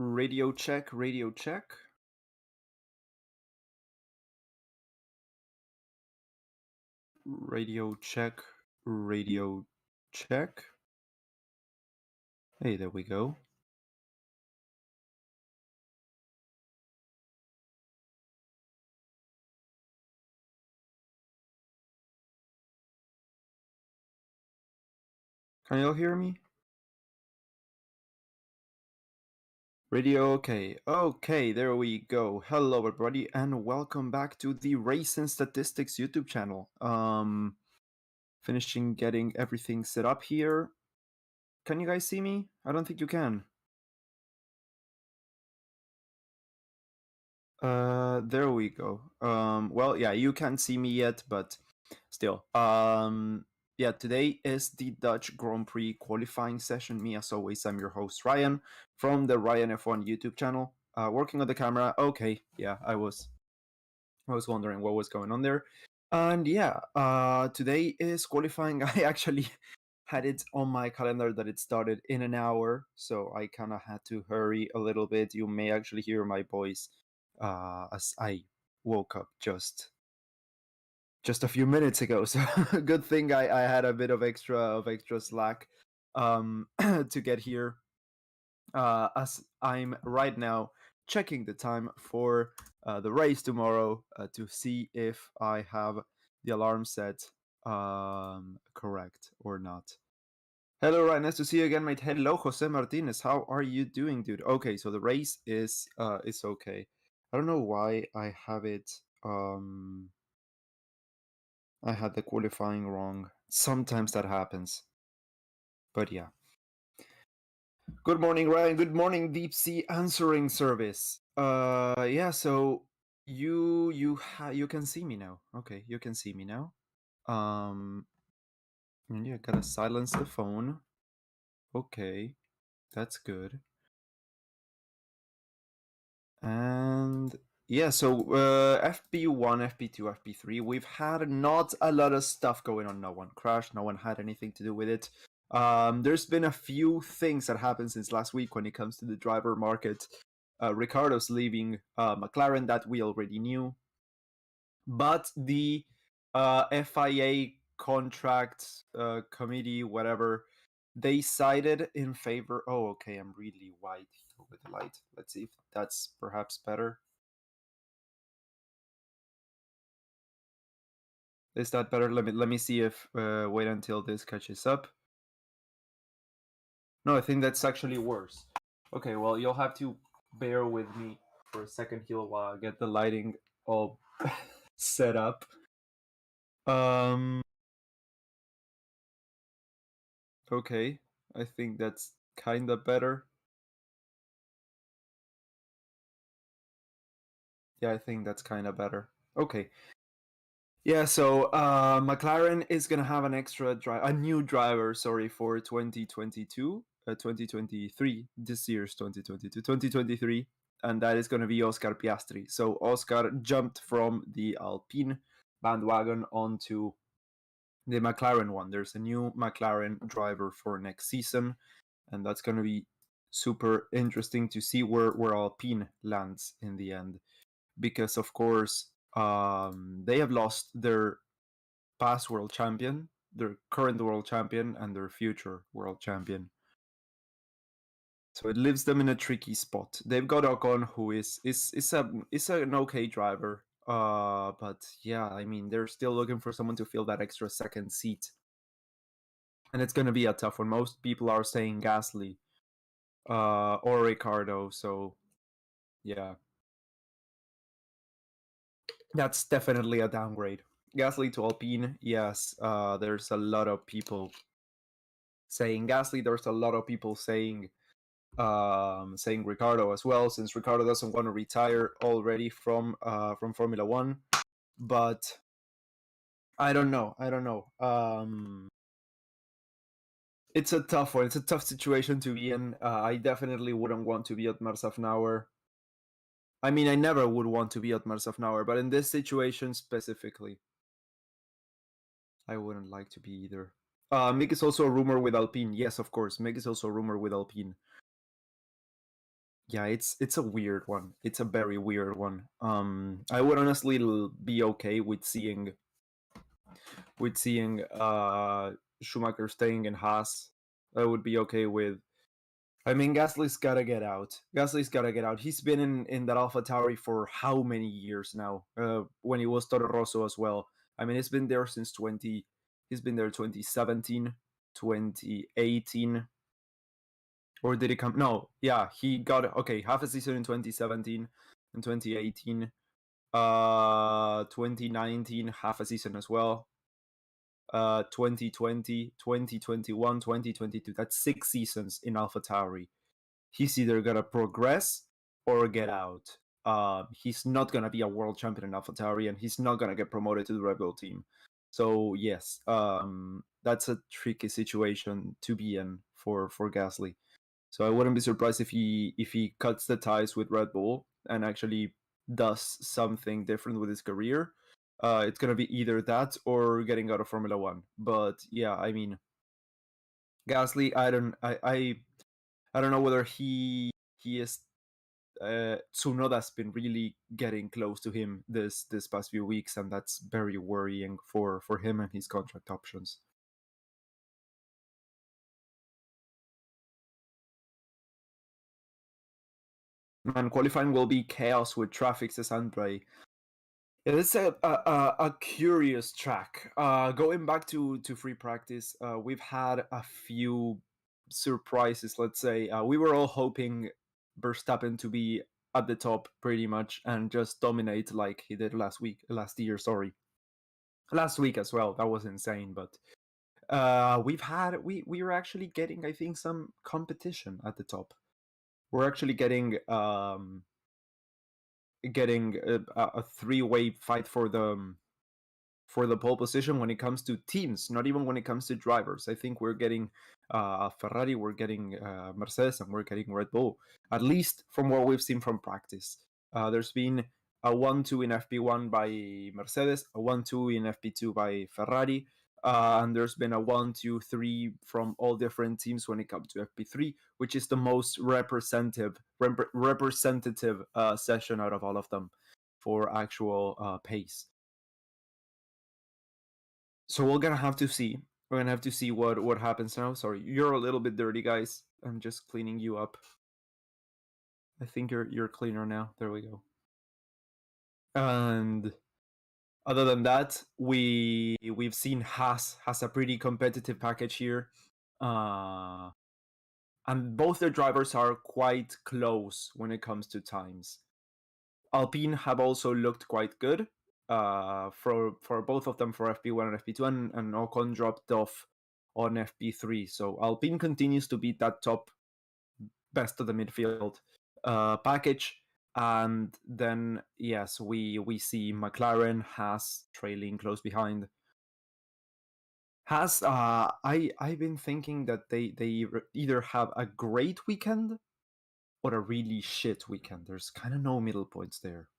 Radio check, radio check. Radio check, radio check. Hey, there we go. Can you all hear me? Radio, okay. Okay, there we go. Hello, everybody, and welcome back to the Race and Statistics YouTube channel. Finishing getting everything set up here. Can you guys see me? I don't think you can. There we go. Well, yeah, you can't see me yet, but still. Yeah, today is the Dutch Grand Prix qualifying session. Me, as always, I'm your host, Ryan, from the Ryan F1 YouTube channel. Working on the camera. Okay, yeah, I was wondering what was going on there. And yeah, today is qualifying. I actually had it on my calendar that it started in an hour, so I kind of had to hurry a little bit. You may actually hear my voice as I woke up just a few minutes ago. So good thing I had a bit of extra slack to get here, as I'm right now checking the time for the race tomorrow to see if I have the alarm set correct or not. Hello, Ryan. Nice to see you again, mate. Hello, Jose Martinez. How are you doing, dude? Okay, so the race is okay. I don't know why I have it. I had the qualifying wrong. Sometimes that happens. But yeah. Good morning, Ryan. Good morning, Deep Sea Answering Service. Yeah. So you can see me now. Okay, you can see me now. And yeah, gotta silence the phone. Okay, that's good. And yeah, so FP1, FP2, FP3, we've had not a lot of stuff going on. No one crashed, no one had anything to do with it. There's been a few things that happened since last week when it comes to the driver market. Ricardo's leaving McLaren, that we already knew. But the FIA contract committee, whatever, they sided in favor. Oh, okay, I'm really white with the light. Let's see if that's perhaps better. Is that better? Let me see if wait until this catches up. No, I think that's actually worse. Okay, well, you'll have to bear with me for a second here while I get the lighting all set up. Okay, I think that's kind of better. Yeah, I think that's kind of better. Okay. Yeah, so McLaren is gonna have a new driver, sorry, for 2022, 2023, this year's 2022, 2023, and that is gonna be Oscar Piastri. So Oscar jumped from the Alpine bandwagon onto the McLaren one. There's a new McLaren driver for next season, and that's gonna be super interesting to see where Alpine lands in the end, because of course they have lost their past world champion, their current world champion, and their future world champion. So it leaves them in a tricky spot. They've got Ocon, who is an okay driver, but yeah, I mean they're still looking for someone to fill that extra second seat, and it's gonna be a tough one. Most people are saying Gasly or Ricardo, so yeah, that's definitely a downgrade. Gasly to Alpine, yes. There's a lot of people saying Gasly. There's a lot of people saying Ricardo as well, since Ricardo doesn't want to retire already from Formula One. But I don't know. It's a tough one. It's a tough situation to be in. I definitely wouldn't want to be at Marsafnauer. I mean, I never would want to be at Marsafnauer, but in this situation specifically, I wouldn't like to be either. Mick is also a rumor with Alpine. Yes, of course. Mick is also a rumor with Alpine. yeah, it's a weird one. It's a very weird one. I would honestly be okay with seeing Schumacher staying in Haas. I would be okay with. I mean, Gasly's gotta get out. Gasly's gotta get out. He's been in that AlphaTauri for how many years now? When he was Toro Rosso as well. I mean, he's been there since 20. He's been there 2017, 2018, or did he come? No, yeah, he got okay half a season in 2017 and 2018. 2019 half a season as well. 2020, 2021, 2022. That's 6 seasons in AlphaTauri. He's either gonna progress or get out. He's not gonna be a world champion in AlphaTauri, and he's not gonna get promoted to the Red Bull team. So yes, that's a tricky situation to be in for Gasly. So I wouldn't be surprised if he cuts the ties with Red Bull and actually does something different with his career. It's gonna be either that or getting out of Formula One. But yeah, I mean, Gasly, I don't know whether he is. Tsunoda's been really getting close to him this past few weeks, and that's very worrying for him and his contract options. Man, qualifying will be chaos with traffic, says Andre. It's a curious track. Going back to free practice, we've had a few surprises. Let's say we were all hoping Verstappen to be at the top pretty much and just dominate like he did last year. Sorry, last week as well. That was insane. But we were actually getting, I think, some competition at the top. We're actually getting a three-way fight for the pole position when it comes to teams, not even when it comes to drivers. I think we're getting Ferrari, we're getting Mercedes, and we're getting Red Bull, at least from what we've seen from practice. There's been a 1-2 in FP1 by Mercedes, a 1-2 in FP2 by Ferrari, and there's been a 1-2-3 from all different teams when it comes to FP3, which is the most representative session out of all of them for actual pace. So we're gonna have to see. We're gonna have to see what happens now. Sorry, you're a little bit dirty, guys. I'm just cleaning you up. I think you're cleaner now. There we go. And other than that, we've seen Haas has a pretty competitive package here, and both their drivers are quite close when it comes to times. Alpine have also looked quite good. For both of them for FP1 and FP2, and Ocon dropped off on FP3. So Alpine continues to be that top best of the midfield package. And then yes, we see McLaren has trailing close behind. Has I've been thinking that they either have a great weekend or a really shit weekend. There's kind of no middle points there.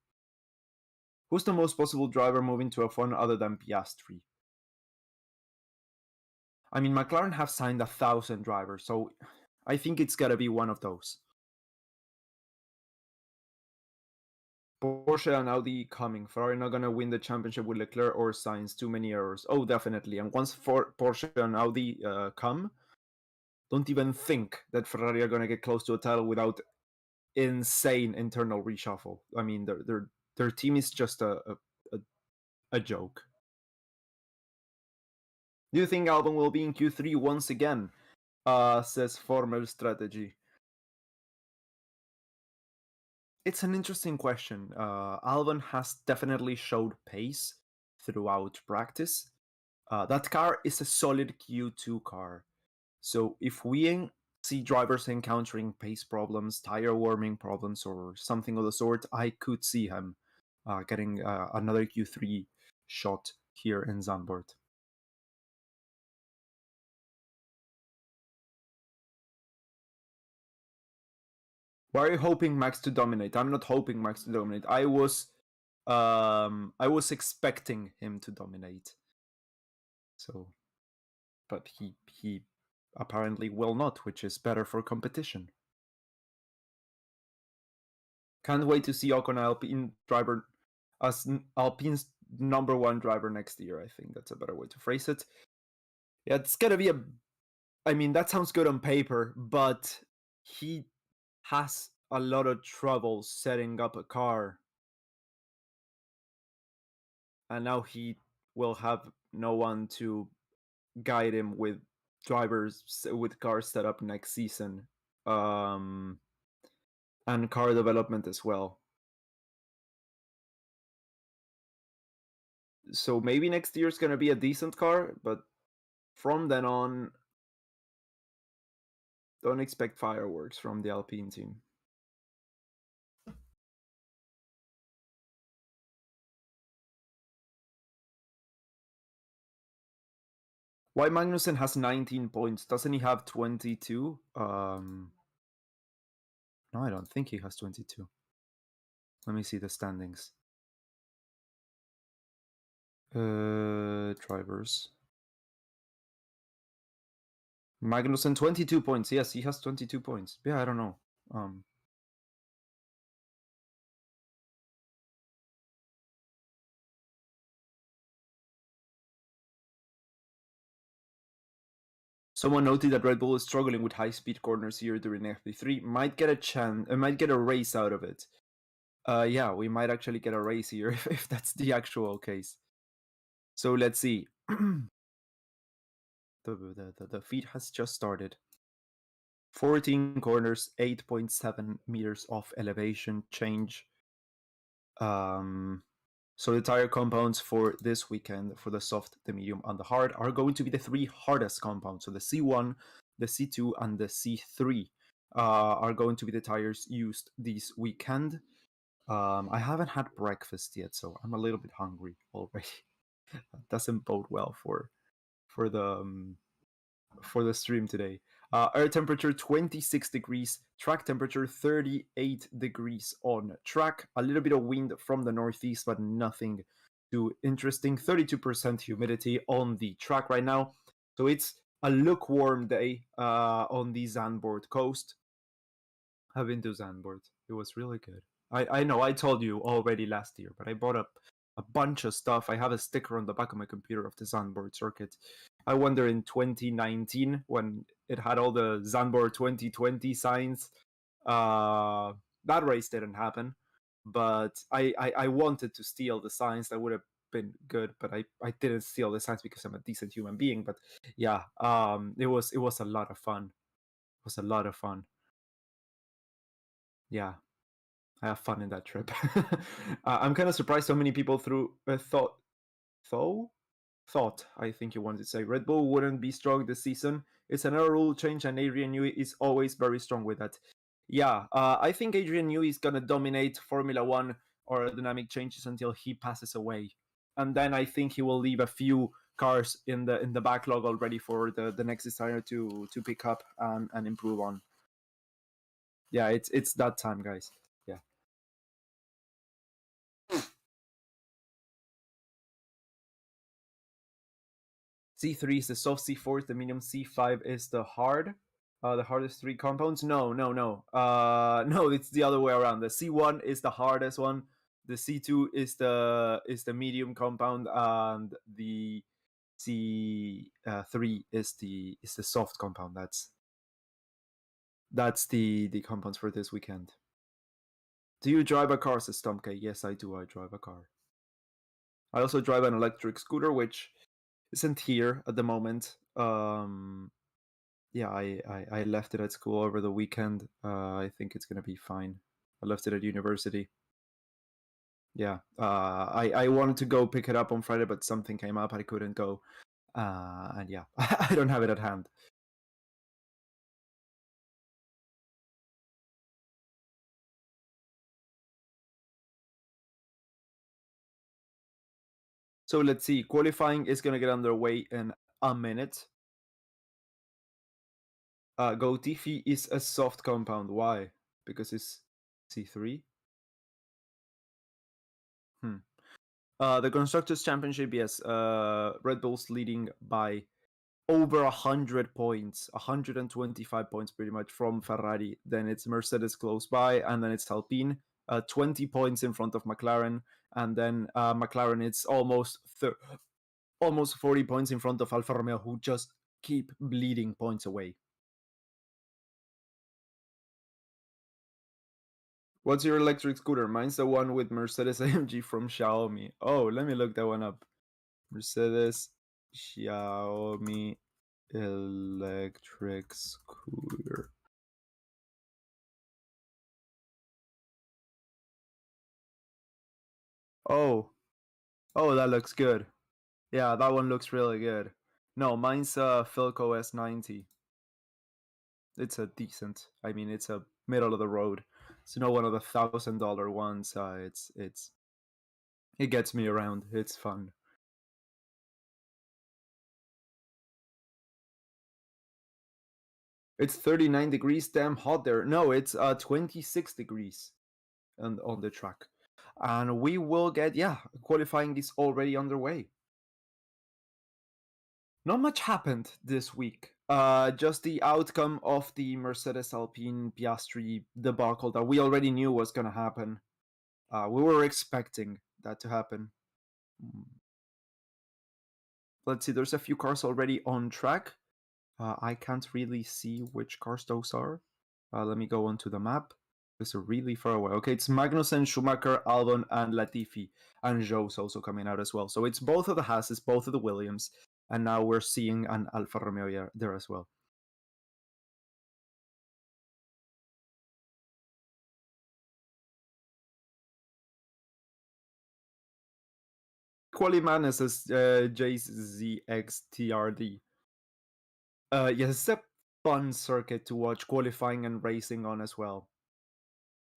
Who's the most possible driver moving to F1 other than Piastri? I mean, McLaren have signed 1,000 drivers, so I think it's gotta be one of those. Porsche and Audi coming. Ferrari not gonna win the championship with Leclerc or Sainz. Too many errors. Oh, definitely. And once Porsche and Audi come, don't even think that Ferrari are gonna get close to a title without insane internal reshuffle. I mean, their team is just a joke. Do you think Albon will be in Q3 once again? Says Formal Strategy. It's an interesting question. Albon has definitely showed pace throughout practice. That car is a solid Q2 car. So if we see drivers encountering pace problems, tire warming problems, or something of the sort, I could see him getting another Q3 shot here in Zandvoort. Why are you hoping Max to dominate? I'm not hoping Max to dominate. I was expecting him to dominate. So, but he apparently will not, which is better for competition. Can't wait to see Ocon Alpine driver as Alpine's #1 driver next year. I think that's a better way to phrase it. Yeah, it's gonna be I mean, that sounds good on paper, but he has a lot of trouble setting up a car, and now he will have no one to guide him with cars set up next season, and car development as well. So maybe next year's gonna be a decent car, but from then on, don't expect fireworks from the Alpine team. Why Magnussen has 19 points? Doesn't he have 22? No, I don't think he has 22. Let me see the standings. Drivers. Magnussen 22 points. Yes, he has 22 points. Yeah, I don't know. Someone noted that Red Bull is struggling with high-speed corners here during FP3. Might get a race out of it. Yeah, we might actually get a race here if that's the actual case. So let's see. The feed has just started. 14 corners, 8.7 meters of elevation change. So the tire compounds for this weekend, for the soft, the medium, and the hard, are going to be the 3 hardest compounds. So the C1, the C2, and the C3 are going to be the tires used this weekend. I haven't had breakfast yet, so I'm a little bit hungry already. That doesn't bode well for the stream today. Air temperature 26 degrees, track temperature 38 degrees on track. A little bit of wind from the northeast, but nothing too interesting. 32% humidity on the track right now. So it's a lukewarm day on the Zandvoort coast. I've been to Zandvoort. It was really good. I know I told you already last year, but I bought up a bunch of stuff. I have a sticker on the back of my computer of the Zandvoort circuit. I wonder in 2019 when it had all the Zandvoort 2020 signs, that race didn't happen. But I wanted to steal the signs. That would have been good, but I didn't steal the signs because I'm a decent human being. But yeah, it was a lot of fun. It was a lot of fun. Yeah, I have fun in that trip. I'm kind of surprised so many people thought, I think you wanted to say, Red Bull wouldn't be strong this season. It's another rule change, and Adrian Newey is always very strong with that. Yeah, I think Adrian Newey is gonna dominate Formula One or aerodynamic changes until he passes away, and then I think he will leave a few cars in the backlog already for the next designer to pick up and improve on. Yeah, it's that time, guys. Yeah. C3 is the soft, C4 is the medium, C5 is the hard. The hardest 3 compounds? No. No, it's the other way around. The C1 is the hardest one. The C2 is the medium compound, and the C3 is the soft compound. That's the compounds for this weekend. Do you drive a car, says Tomke? Yes, I do. I drive a car. I also drive an electric scooter, which isn't here at the moment. Yeah, I left it at school over the weekend. I think it's gonna be fine. I left it at university. Yeah, I wanted to go pick it up on Friday, but something came up. I couldn't go, and yeah, I don't have it at hand. So let's see. Qualifying is gonna get underway in a minute. Gotifi is a soft compound. Why? Because it's C3. The Constructors' Championship, yes. Red Bull's leading by over 100 points, 125 points pretty much from Ferrari. Then it's Mercedes close by, and then it's Alpine. 20 points in front of McLaren, and then McLaren it's almost 40 points in front of Alfa Romeo, who just keep bleeding points away. What's your electric scooter? Mine's the one with Mercedes AMG from Xiaomi. Oh, let me look that one up. Mercedes Xiaomi electric scooter. Oh, that looks good. Yeah, that one looks really good. No, mine's a Philco S90. It's a decent. I mean, it's a middle of the road. It's not one of the $1,000 ones. It gets me around. It's fun. It's 39 degrees. Damn hot there. No, it's 26 degrees on the track, and we will get qualifying is already underway. Not much happened this week. Just the outcome of the Mercedes Alpine Piastri debacle that we already knew was going to happen. We were expecting that to happen. Let's see, there's a few cars already on track. I can't really see which cars those are. Let me go onto the map. It's really far away. Okay, it's Magnussen, Schumacher, Albon, and Latifi. And Zhou's also coming out as well. So it's both of the Haas, both of the Williams. And now we're seeing an Alfa Romeo there as well. Quali Madness is JZXTRD. Yes, it's a fun circuit to watch qualifying and racing on as well.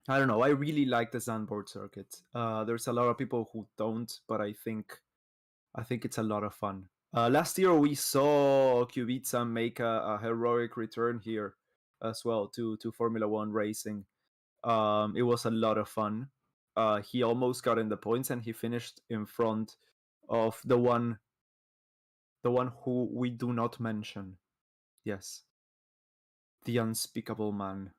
I don't know. I really like the Zandvoort circuit. There's a lot of people who don't, but I think it's a lot of fun. Last year we saw Kubica make a heroic return here as well to Formula One racing. It was a lot of fun. He almost got in the points, and he finished in front of the one who we do not mention. Yes, the unspeakable man.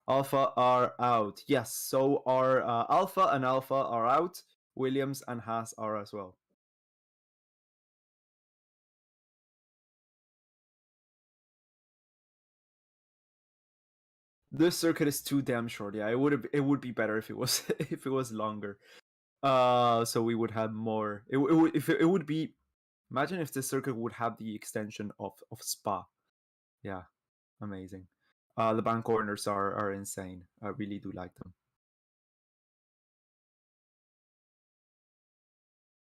Alpha are out. Yes, so are Alpha and Alpha are out. Williams and Haas are as well. This circuit is too damn short. Yeah, it would be better if it was if it was longer. So we would have more. It would be. Imagine if this circuit would have the extension of Spa. Yeah, amazing. The bank corners are insane. I really do like them.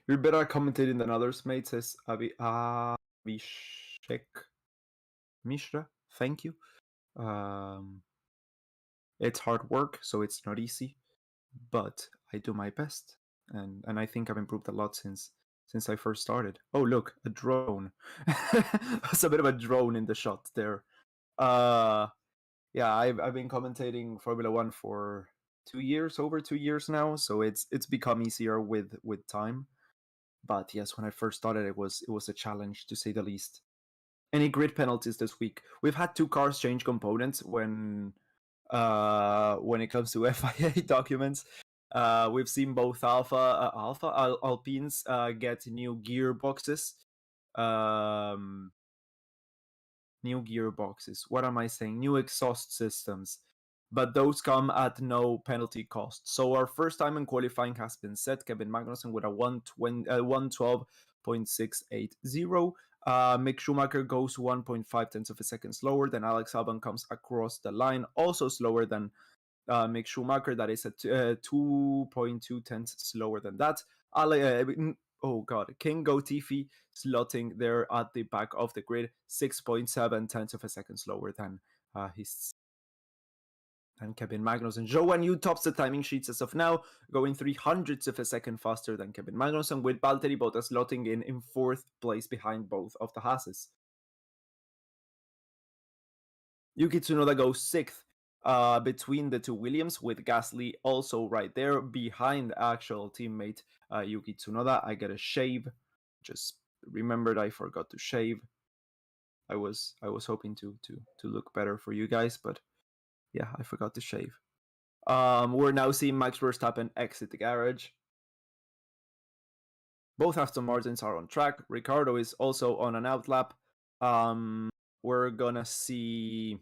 You're better at commentating than others, mate, says Abhishek Mishra. Thank you. It's hard work, so it's not easy, but I do my best, and I think I've improved a lot since I first started. Oh, look, a drone. It's a bit of a drone in the shot there. Yeah, I've been commentating Formula One for over 2 years now, so it's become easier with time. But yes, when I first started, it was a challenge to say the least. Any grid penalties this week? We've had 2 cars change components when it comes to FIA documents. We've seen both Alpines get new gearboxes. New gearboxes. What am I saying? New exhaust systems. But those come at no penalty cost. So our first time in qualifying has been set. Kevin Magnussen with a 112.680. Mick Schumacher goes 1.5 tenths of a second slower. Then Alex Albon comes across the line, also slower than Mick Schumacher. That is at 2.2 tenths slower than that. Oh god, King Gotifi slotting there at the back of the grid, 6.7 tenths of a second slower than his and Kevin Magnussen. Zhou and Yu tops the timing sheets as of now, going 300ths of a second faster than Kevin Magnussen, with Valtteri Bottas slotting in 4th place behind both of the Haases. Yuki Tsunoda goes 6th between the 2 Williams, with Gasly also right there behind actual teammate Yuki Tsunoda. I get a shave. Just remembered I forgot to shave. I was hoping to look better for you guys, but yeah, I forgot to shave. We're now seeing Max Verstappen exit the garage. Both Aston Martins are on track. Ricciardo is also on an outlap. We're gonna see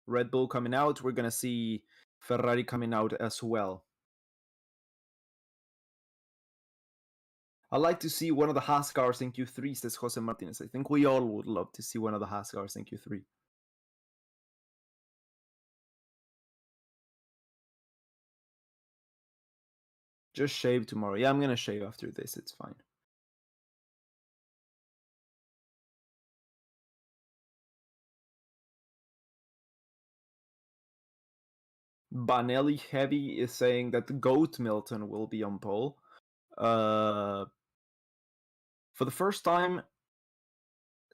Red Bull coming out. We're gonna see Ferrari coming out as well. I'd like to see one of the Haas cars in Q3, says Jose Martinez. I think we all would love to see one of the Haas cars in Q3. Just shave tomorrow. Yeah, I'm gonna shave after this. It's fine. Banelli Heavy is saying that Goat Milton will be on pole. For the first time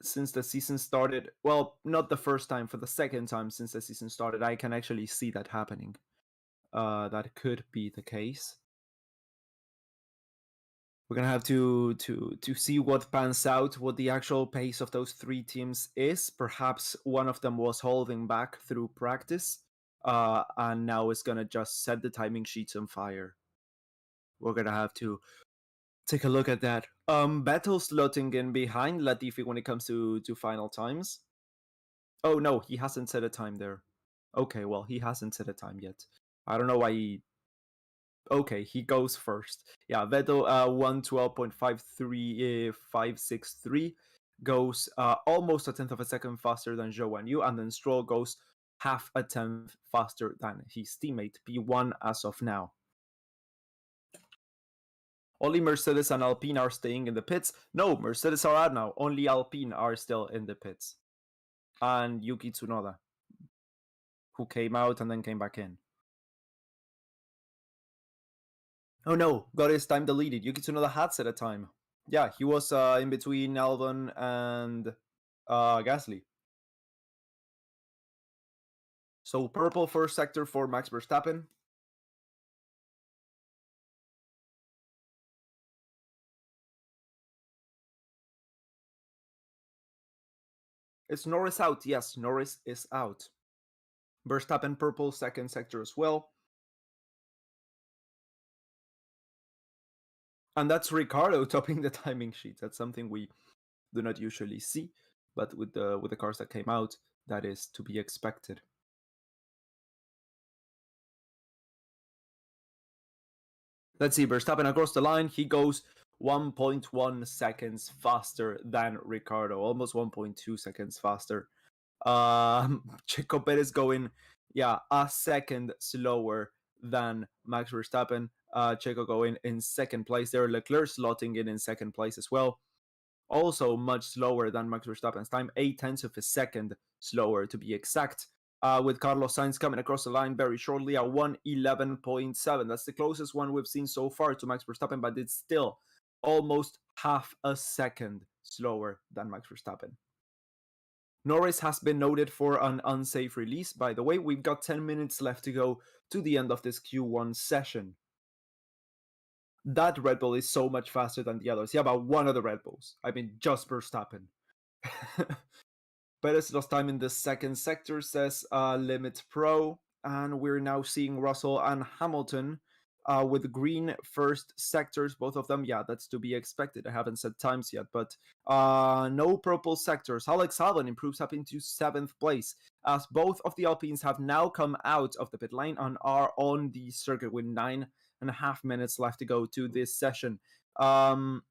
since the season started, well, not the first time, for the second time since the season started, I can actually see that happening. That could be the case. We're gonna have to see what pans out, what the actual pace of those three teams is. Perhaps one of them was holding back through practice, and now is gonna just set the timing sheets on fire. We're gonna have to take a look at that. Vettel slotting in behind Latifi when it comes to final times. Oh no, he hasn't set a time there. Okay, well, he hasn't set a time yet. I don't know why he... Okay, he goes first. Yeah, Vettel 1:12.53563 goes almost a tenth of a second faster than Zhou and Yu, and then Stroll goes half a tenth faster than his teammate P1 as of now. Only Mercedes and Alpine are staying in the pits. No, Mercedes are out now. Only Alpine are still in the pits. And Yuki Tsunoda, who came out and then came back in. Oh no, got his time deleted. Yuki Tsunoda had set a time. Yeah, he was in between Albon and Gasly. So purple first sector for Max Verstappen. Is Norris out? Yes, Norris is out. Verstappen purple second sector as well. And that's Ricciardo topping the timing sheet. That's something we do not usually see, but with the cars that came out, that is to be expected. Let's see, Verstappen across the line, he goes 1.1 seconds faster than Ricciardo, almost 1.2 seconds faster. Checo Perez going, a second slower than Max Verstappen. Checo going in second place there. Leclerc slotting in second place as well. Also much slower than Max Verstappen's time, 0.8 of a second slower to be exact. With Carlos Sainz coming across the line very shortly at 1:11.7. That's the closest one we've seen so far to Max Verstappen, but it's still almost half a second slower than Max Verstappen. Norris has been noted for an unsafe release. By the way, we've got 10 minutes left to go to the end of this Q1 session. That Red Bull is so much faster than the others. Yeah, but one of the Red Bulls. I mean, just Verstappen. Perez lost time in the second sector, says Limit Pro. And we're now seeing Russell and Hamilton with green first sectors, both of them. Yeah, that's to be expected. I haven't set times yet, but no purple sectors. Alex Albon improves up into 7th place, as both of the Alpines have now come out of the pit lane and are on the circuit with 9.5 minutes left to go to this session. Kevin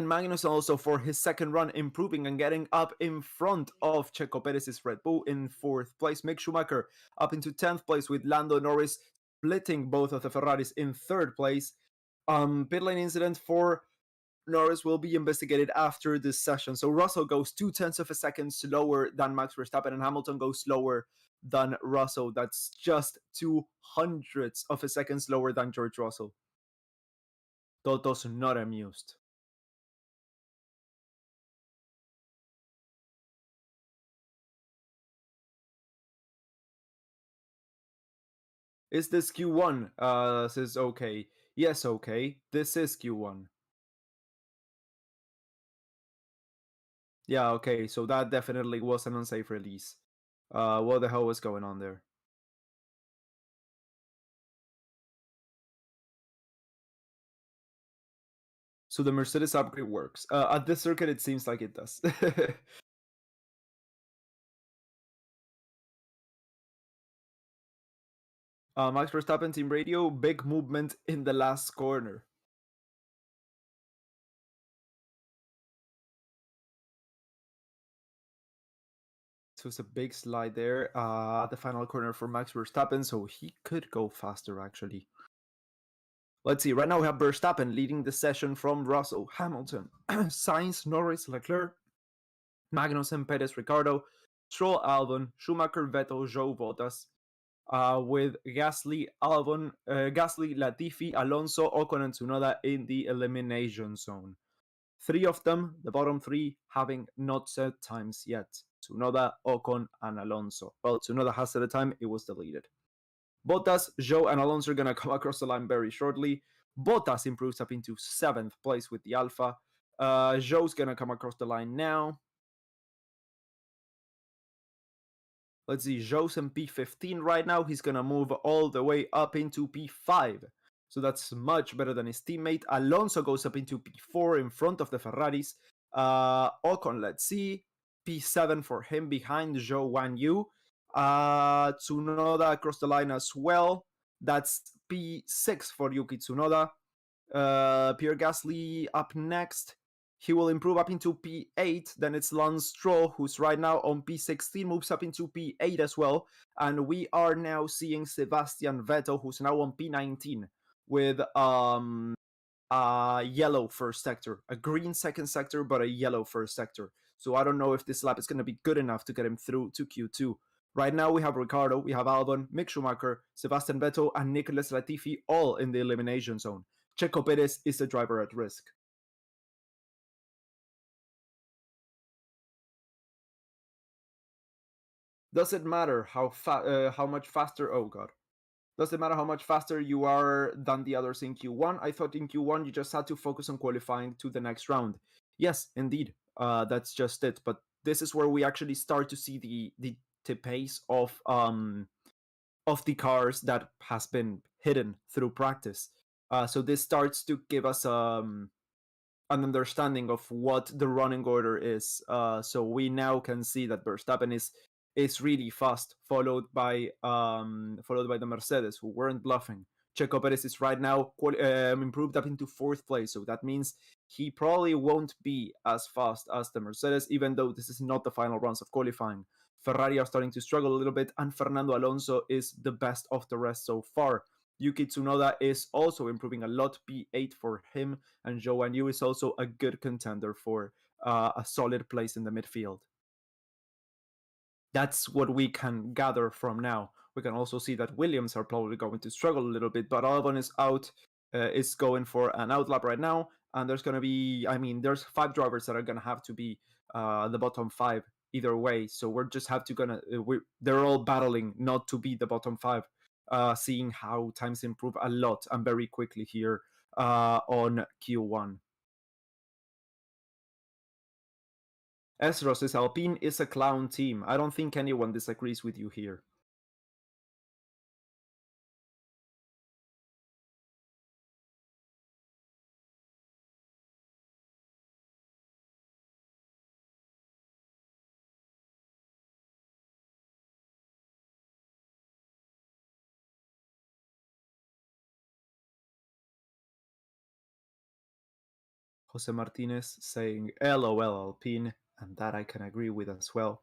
Magnussen also for his second run improving and getting up in front of Checo Perez's Red Bull in 4th place. Mick Schumacher up into 10th place with Lando Norris splitting both of the Ferraris in 3rd place. Pit lane incident for Norris will be investigated after this session. So Russell goes 0.2 of a second slower than Max Verstappen, and Hamilton goes slower than Russell. That's just 0.02 of a second slower than George Russell. Toto's not amused. Is this Q1? Says okay. Yes, okay. This is Q1. Yeah, okay. So that definitely was an unsafe release. What the hell was going on there? So the Mercedes upgrade works. At this circuit, it seems like it does. Max Verstappen team radio, big movement in the last corner. So it's a big slide there at the final corner for Max Verstappen, so he could go faster actually. Let's see, right now we have Verstappen leading the session from Russell, Hamilton, Sainz, Norris, Leclerc, Magnussen, Perez, Ricardo, Stroll, Albon, Schumacher, Vettel, Zhou, Bottas, with Gasly, Gasly, Latifi, Alonso, Ocon, and Tsunoda in the elimination zone. 3 of them, the bottom 3, having not set times yet. Tsunoda, Ocon, and Alonso. Well, Tsunoda has set a time, it was deleted. Bottas, Zhou, and Alonso are going to come across the line very shortly. Bottas improves up into 7th place with the Alpha. Zhou's going to come across the line now. Let's see, Zhou's in P15 right now. He's going to move all the way up into P5. So that's much better than his teammate. Alonso goes up into P4 in front of the Ferraris. Ocon, let's see. P7 for him behind Zhou Wan Yu. Tsunoda across the line as well. That's P6 for Yuki Tsunoda. Pierre Gasly up next. He will improve up into P8. Then it's Lance Stroll, who's right now on P16, moves up into P8 as well. And we are now seeing Sebastian Vettel, who's now on P19 with a yellow first sector, a green second sector, but a yellow first sector. So I don't know if this lap is going to be good enough to get him through to Q2. Right now we have Ricardo, we have Albon, Mick Schumacher, Sebastian Vettel, and Nicolas Latifi all in the elimination zone. Checo Perez is the driver at risk. Does it matter how much faster? Oh god. Does it matter how much faster you are than the others in Q1? I thought in Q1 you just had to focus on qualifying to the next round. Yes, indeed. That's just it. But this is where we actually start to see the pace of the cars that has been hidden through practice. So this starts to give us an understanding of what the running order is. So we now can see that Verstappen is really fast, followed by the Mercedes, who weren't bluffing. Checo Perez is right now improved up into 4th place, so that means he probably won't be as fast as the Mercedes, even though this is not the final rounds of qualifying. Ferrari are starting to struggle a little bit, and Fernando Alonso is the best of the rest so far. Yuki Tsunoda is also improving a lot, P8 for him, and Zhou Wan Yu is also a good contender for a solid place in the midfield. That's what we can gather from now. We can also see that Williams are probably going to struggle a little bit, but Albon is out, is going for an outlap right now, and there's going to be, there's 5 drivers that are going to have to be the bottom 5 either way. So we're just have to they're all battling not to be the bottom 5, seeing how times improve a lot and very quickly here on Q1. Esros says Alpine is a clown team. I don't think anyone disagrees with you here. Jose Martinez saying LOL Alpine, and that I can agree with as well.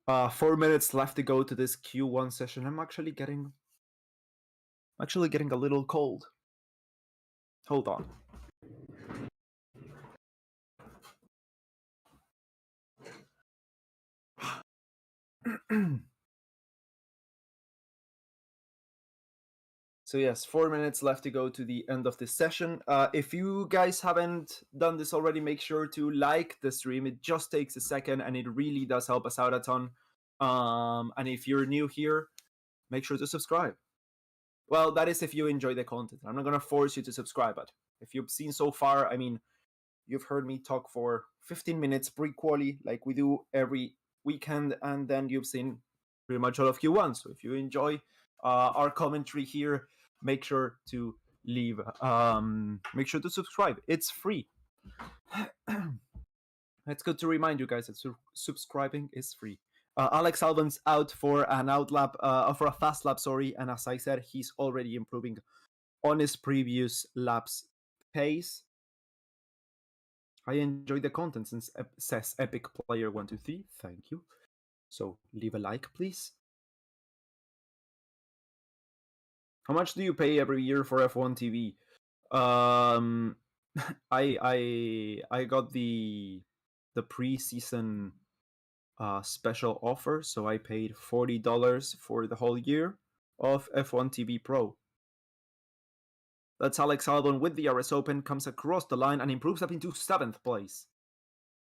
4 minutes left to go to this Q1 session. I'm actually getting a little cold. Hold on. So yes, 4 minutes left to go to the end of this session. If you guys haven't done this already, make sure to like the stream. It just takes a second and it really does help us out a ton. And if you're new here, make sure to subscribe. Well, that is if you enjoy the content. I'm not going to force you to subscribe, but if you've seen so far, you've heard me talk for 15 minutes pre-quali like we do every weekend, and then you've seen pretty much all of Q1. So if you enjoy our commentary here, make sure to leave. Make sure to subscribe. It's free. It's good to remind you guys that subscribing is free. Alex Albon's out for an for a fast lap, sorry, and as I said, he's already improving on his previous laps pace. I enjoy the content, since says Epic Player 123. Thank you. So leave a like, please. How much do you pay every year for F1 TV? I got the preseason special offer, so I paid $40 for the whole year of F1 TV Pro. That's Alex Albon with the RS Open, comes across the line and improves up into 7th place.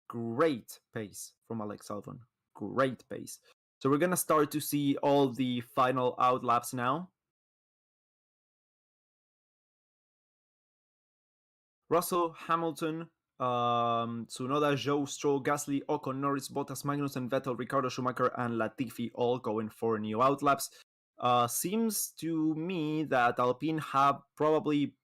Great pace from Alex Albon. Great pace. So we're gonna start to see all the final out laps now. Russell, Hamilton, Tsunoda, Zhou, Stroll, Gasly, Ocon, Norris, Bottas, Magnussen, Vettel, Ricciardo, Schumacher, and Latifi all going for new outlaps. Seems to me that Alpine have probably,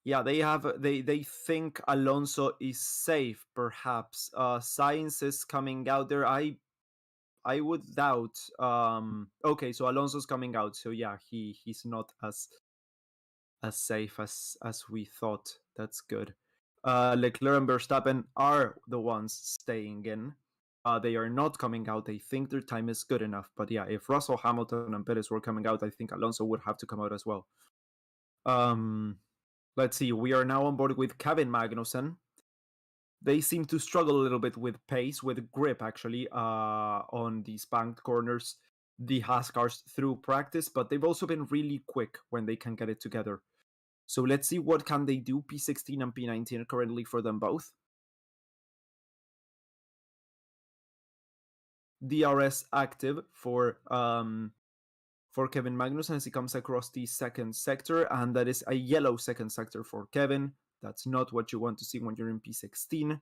they think Alonso is safe. Perhaps Sainz is coming out there. I would doubt. Okay, so Alonso's coming out. So yeah, he's not as safe as we thought. That's good. Leclerc and Verstappen are the ones staying in. They are not coming out. They think their time is good enough. But yeah, if Russell, Hamilton, and Perez were coming out, I think Alonso would have to come out as well. Let's see. We are now on board with Kevin Magnussen. They seem to struggle a little bit with pace, with grip, actually, on these banked corners, the Haas cars through practice, but they've also been really quick when they can get it together. So let's see what can they do. P16 and P19 currently for them both. DRS active for Kevin Magnussen as he comes across the second sector, and that is a yellow second sector for Kevin. That's not what you want to see when you're in P16.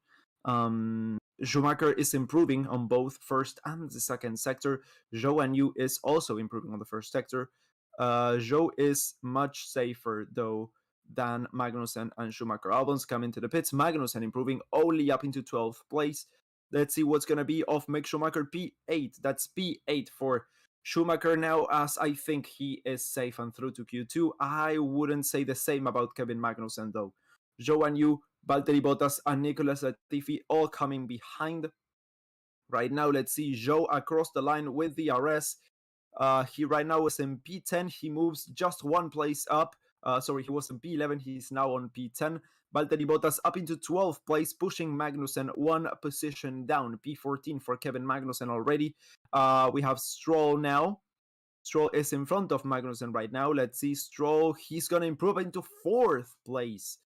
Schumacher is improving on both first and the second sector. Zhou and Yu is also improving on the first sector. Zhou is much safer, though, than Magnussen and Schumacher. Albon's coming to the pits. Magnussen improving only up into 12th place. Let's see what's going to be of Mick Schumacher. P8. That's P8 for Schumacher now, as I think he is safe and through to Q2. I wouldn't say the same about Kevin Magnussen, though. Zhou and Yu, Valtteri Bottas, and Nicolas Latifi all coming behind. Right now, let's see Zhou across the line with the RS. He right now is in P10. He moves just one place up. He was in P11. He's now on P10. Valtteri Bottas up into 12th place, pushing Magnussen one position down. P14 for Kevin Magnussen already. We have Stroll now. Stroll is in front of Magnussen right now. Let's see Stroll. He's going to improve into 4th place.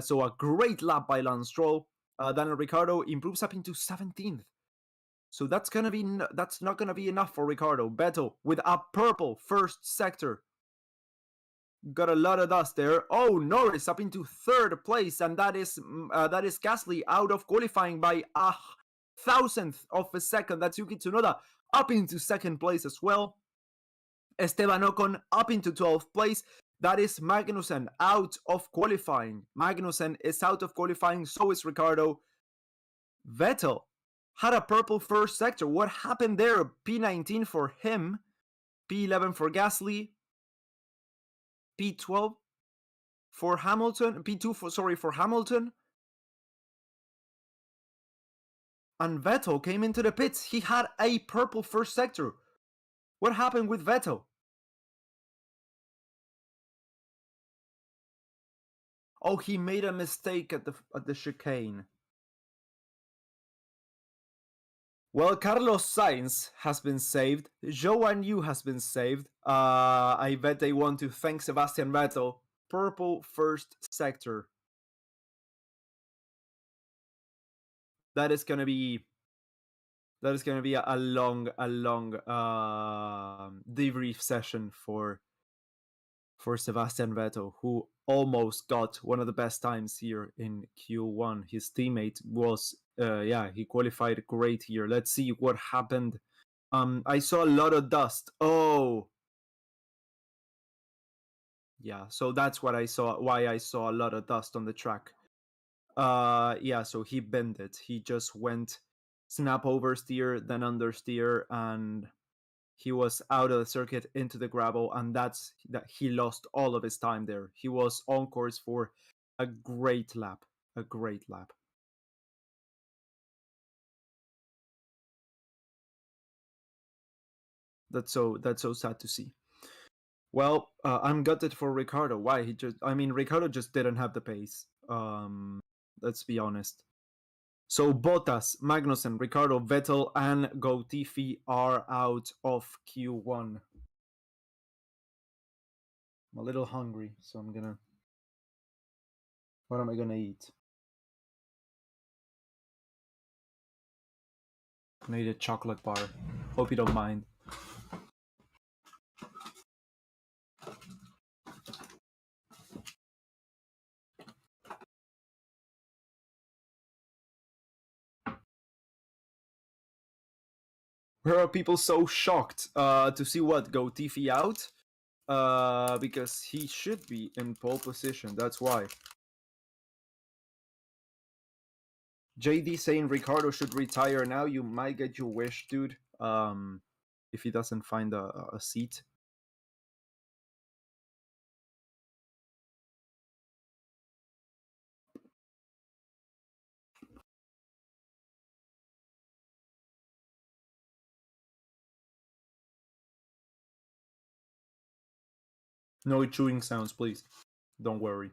So a great lap by Lance Stroll. Daniel Ricciardo improves up into 17th. So that's not gonna be enough for Ricciardo. Vettel with a purple first sector. Got a lot of dust there. Oh, Norris up into 3rd place, and that is Gasly out of qualifying by 1,000th of a second. That's Yuki Tsunoda up into 2nd place as well. Esteban Ocon up into 12th place. That is Magnussen out of qualifying. Magnussen is out of qualifying, so is Ricciardo. Vettel had a purple first sector. What happened there? P19 for him. P11 for Gasly. P12 for Hamilton. P2 for Hamilton. And Vettel came into the pits. He had a purple first sector. What happened with Vettel? Oh, he made a mistake at the chicane. Well, Carlos Sainz has been saved. Zhou Yu has been saved. I bet they want to thank Sebastian Vettel. Purple first sector. That is gonna be a long debrief session for Sebastian Vettel, who almost got one of the best times here in Q1. His teammate was, he qualified great here. Let's see what happened. I saw a lot of dust. Oh, Yeah, so that's what I saw. Why I saw a lot of dust on the track. Yeah, so he bent it. He just went snap oversteer, then understeer, and he was out of the circuit into the gravel, and that's that he lost all of his time there. He was on course for a great lap. A great lap. That's so sad to see. Well, I'm gutted for Ricardo. Why? I mean, Ricardo just didn't have the pace. Let's be honest. So Bottas, Magnussen, Ricardo, Vettel, and Latifi are out of Q1. I'm a little hungry, so I'm gonna. What am I gonna eat? I'm gonna eat a chocolate bar. Hope you don't mind. Where are people so shocked to see what Latifi out? Because he should be in pole position. That's why. JD saying Ricardo should retire now. You might get your wish, dude. If he doesn't find a seat. No chewing sounds, please. Don't worry.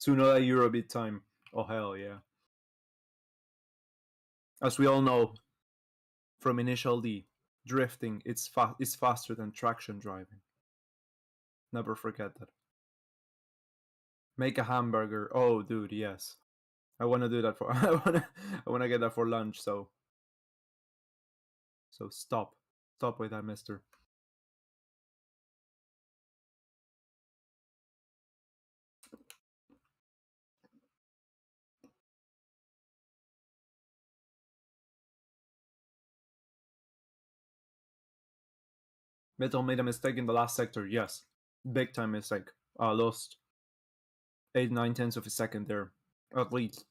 Tsunoda Eurobit time. Oh hell yeah. As we all know from Initial D, drifting is faster than traction driving. Never forget that. Make a hamburger. Oh dude, yes. I wanna do that for I wanna get that for lunch, so stop. Stop with that, mister. Vettel made a mistake in the last sector, yes. Big time mistake. Lost 8-9 tenths of a second there. At least.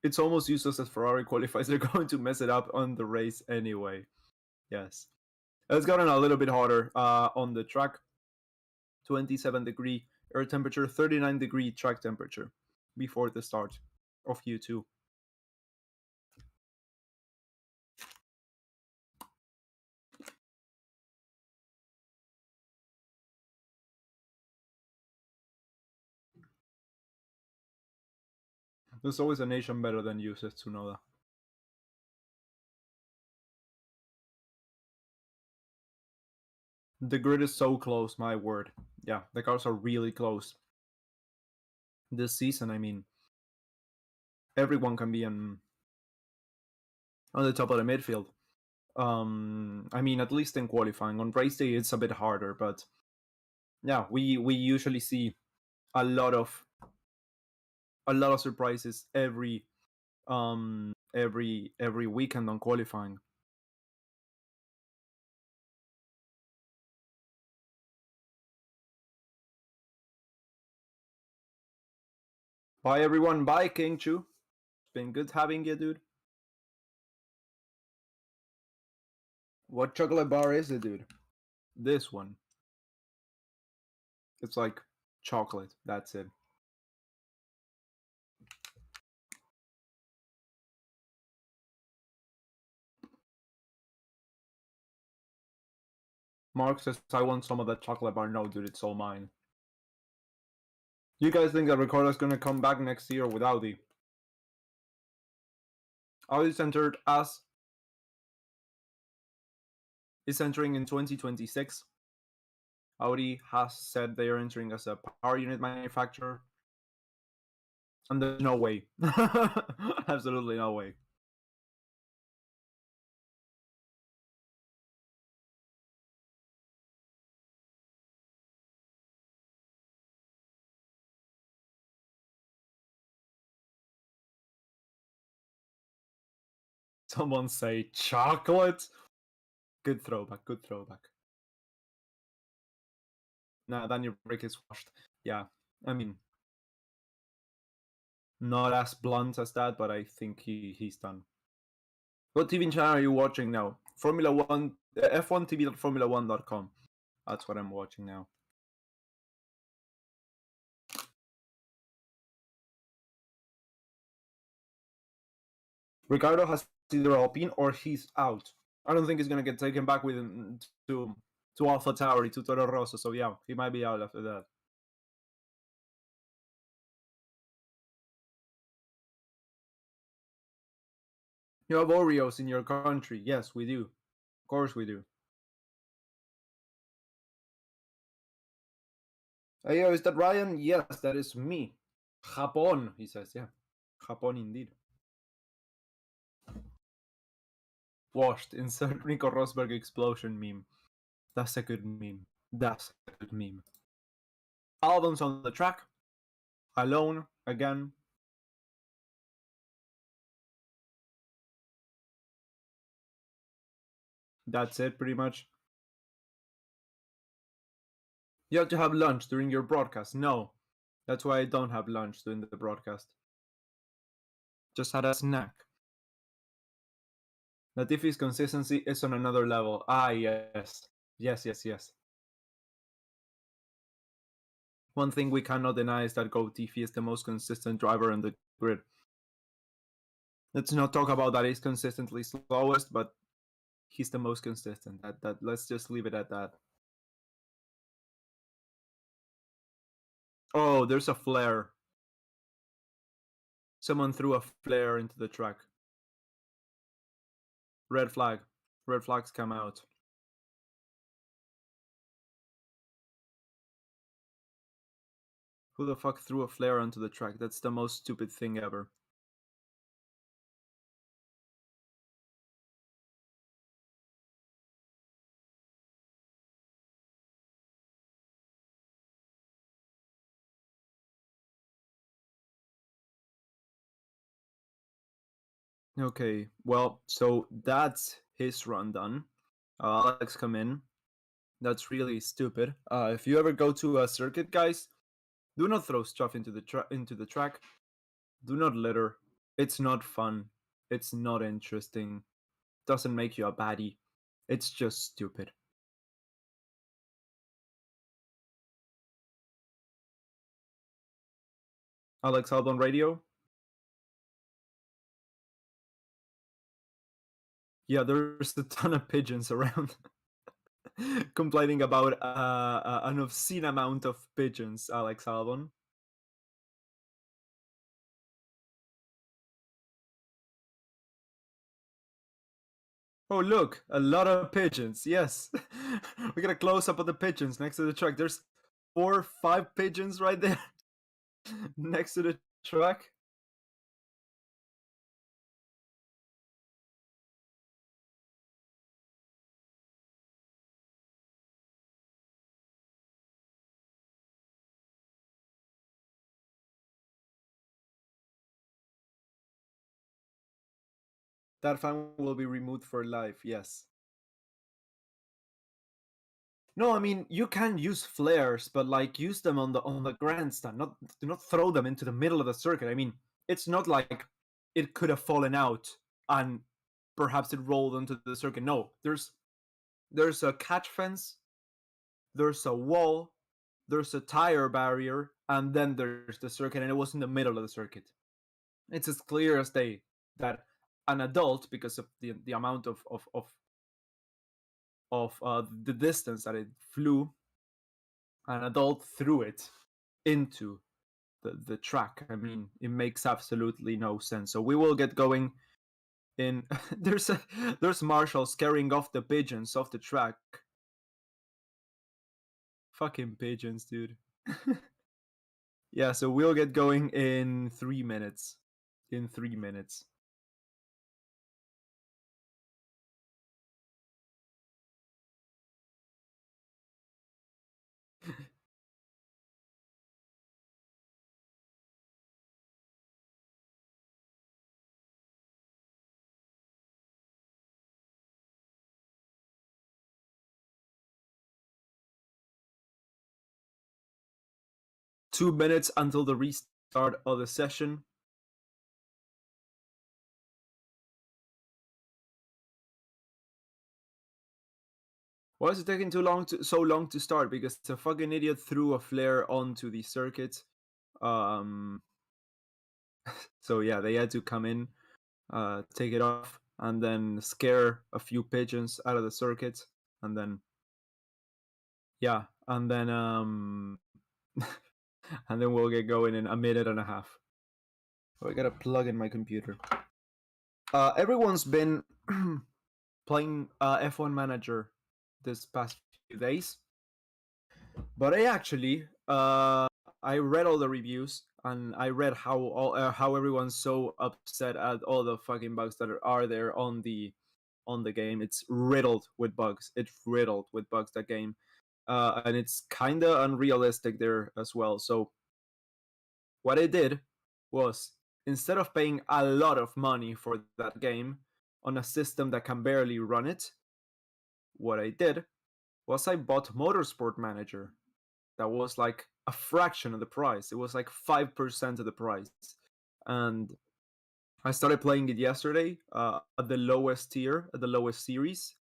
It's almost useless as Ferrari qualifies. They're going to mess it up on the race anyway. Yes. It's gotten a little bit hotter on the track. 27-degree air temperature, 39-degree track temperature before the start of Q2. There's always a nation better than you, says Tsunoda. The grid is so close, my word. Yeah, the cars are really close. This season, I mean, everyone can be on the top of the midfield. I mean, at least in qualifying. On race day, it's a bit harder, but yeah, we usually see a lot of surprises every weekend on qualifying. Bye everyone, bye King Chu. It's been good having you, dude. What chocolate bar is it, dude? This one. It's like chocolate. That's it. Mark says, I want some of that chocolate bar. No, dude, it's all mine. You guys think that Ricardo's gonna come back next year with Audi? Audi's entered as is entering in 2026. Audi has said they are entering as a power unit manufacturer. And there's no way. Absolutely no way. Someone say chocolate. Good throwback. Good throwback. Nah, then your brick is washed. Yeah, I mean, not as blunt as that, but I think he's done. What TV channel are you watching now? Formula One, F1TV.Formula1.com. That's what I'm watching now. Ricardo has either Alpine or he's out. I don't think he's gonna get taken back with him to AlphaTauri, to Toro Rosso. So yeah, he might be out after that. You have Oreos in your country? Yes, we do. Of course we do. Hey, yo, is that Ryan? Yes, that is me. Japón, he says. Yeah, Japón indeed. Washed. Insert Nico Rosberg explosion meme. That's a good meme. That's a good meme. Album's on the track. Alone again. That's it, pretty much. You have to have lunch during your broadcast. No, that's why I don't have lunch during the broadcast. Just had a snack. Latifi's consistency is on another level. Ah, yes. Yes. One thing we cannot deny is that Latifi is the most consistent driver on the grid. Let's not talk about that he's consistently slowest, but he's the most consistent. That let's just leave it at that. Oh, there's a flare. Someone threw a flare into the track. Red flag. Red flags come out. Who the fuck threw a flare onto the track? That's the most stupid thing ever. Okay, well, so that's his run done. Alex, come in. That's really stupid. If you ever go to a circuit, guys, do not throw stuff into the track. Do not litter. It's not fun. It's not interesting. Doesn't make you a baddie. It's just stupid. Alex Albon radio. Yeah, there's a ton of pigeons around. Complaining about an obscene amount of pigeons, Alex Albon. Oh, look, a lot of pigeons. Yes. We got a close up of the pigeons next to the track. There's 4 or 5 pigeons right there next to the track. That fan will be removed for life, yes. No, I mean you can use flares, but like use them on the grandstand. Not do not throw them into the middle of the circuit. I mean, it's not like it could have fallen out and perhaps it rolled onto the circuit. No, there's a catch fence, there's a wall, there's a tire barrier, and then there's the circuit, and it was in the middle of the circuit. It's as clear as day that an adult, because of the amount of the distance that it flew, an adult threw it into the track. I mean, it makes absolutely no sense. So we will get going in. There's Marshall scaring off the pigeons off the track. Fucking pigeons, dude. Yeah, so we'll get going in 3 minutes. In 3 minutes. 2 minutes until the restart of the session. Why is it taking so long to start? Because a fucking idiot threw a flare onto the circuit. So yeah, they had to come in, take it off, and then scare a few pigeons out of the circuit, and then and then and then we'll get going in a minute and a half. Oh, I gotta plug in my computer. Everyone's been playing F1 Manager this past few days, but I read all the reviews and I read how everyone's so upset at all the fucking bugs that are there on the game. It's riddled with bugs. That game, and it's kind of unrealistic there as well. So what I did was, instead of paying a lot of money for that game on a system that can barely run it, what I did was I bought Motorsport Manager. That was like a fraction of the price. It was like 5% of the price. And I started playing it yesterday at the lowest tier, at the lowest series.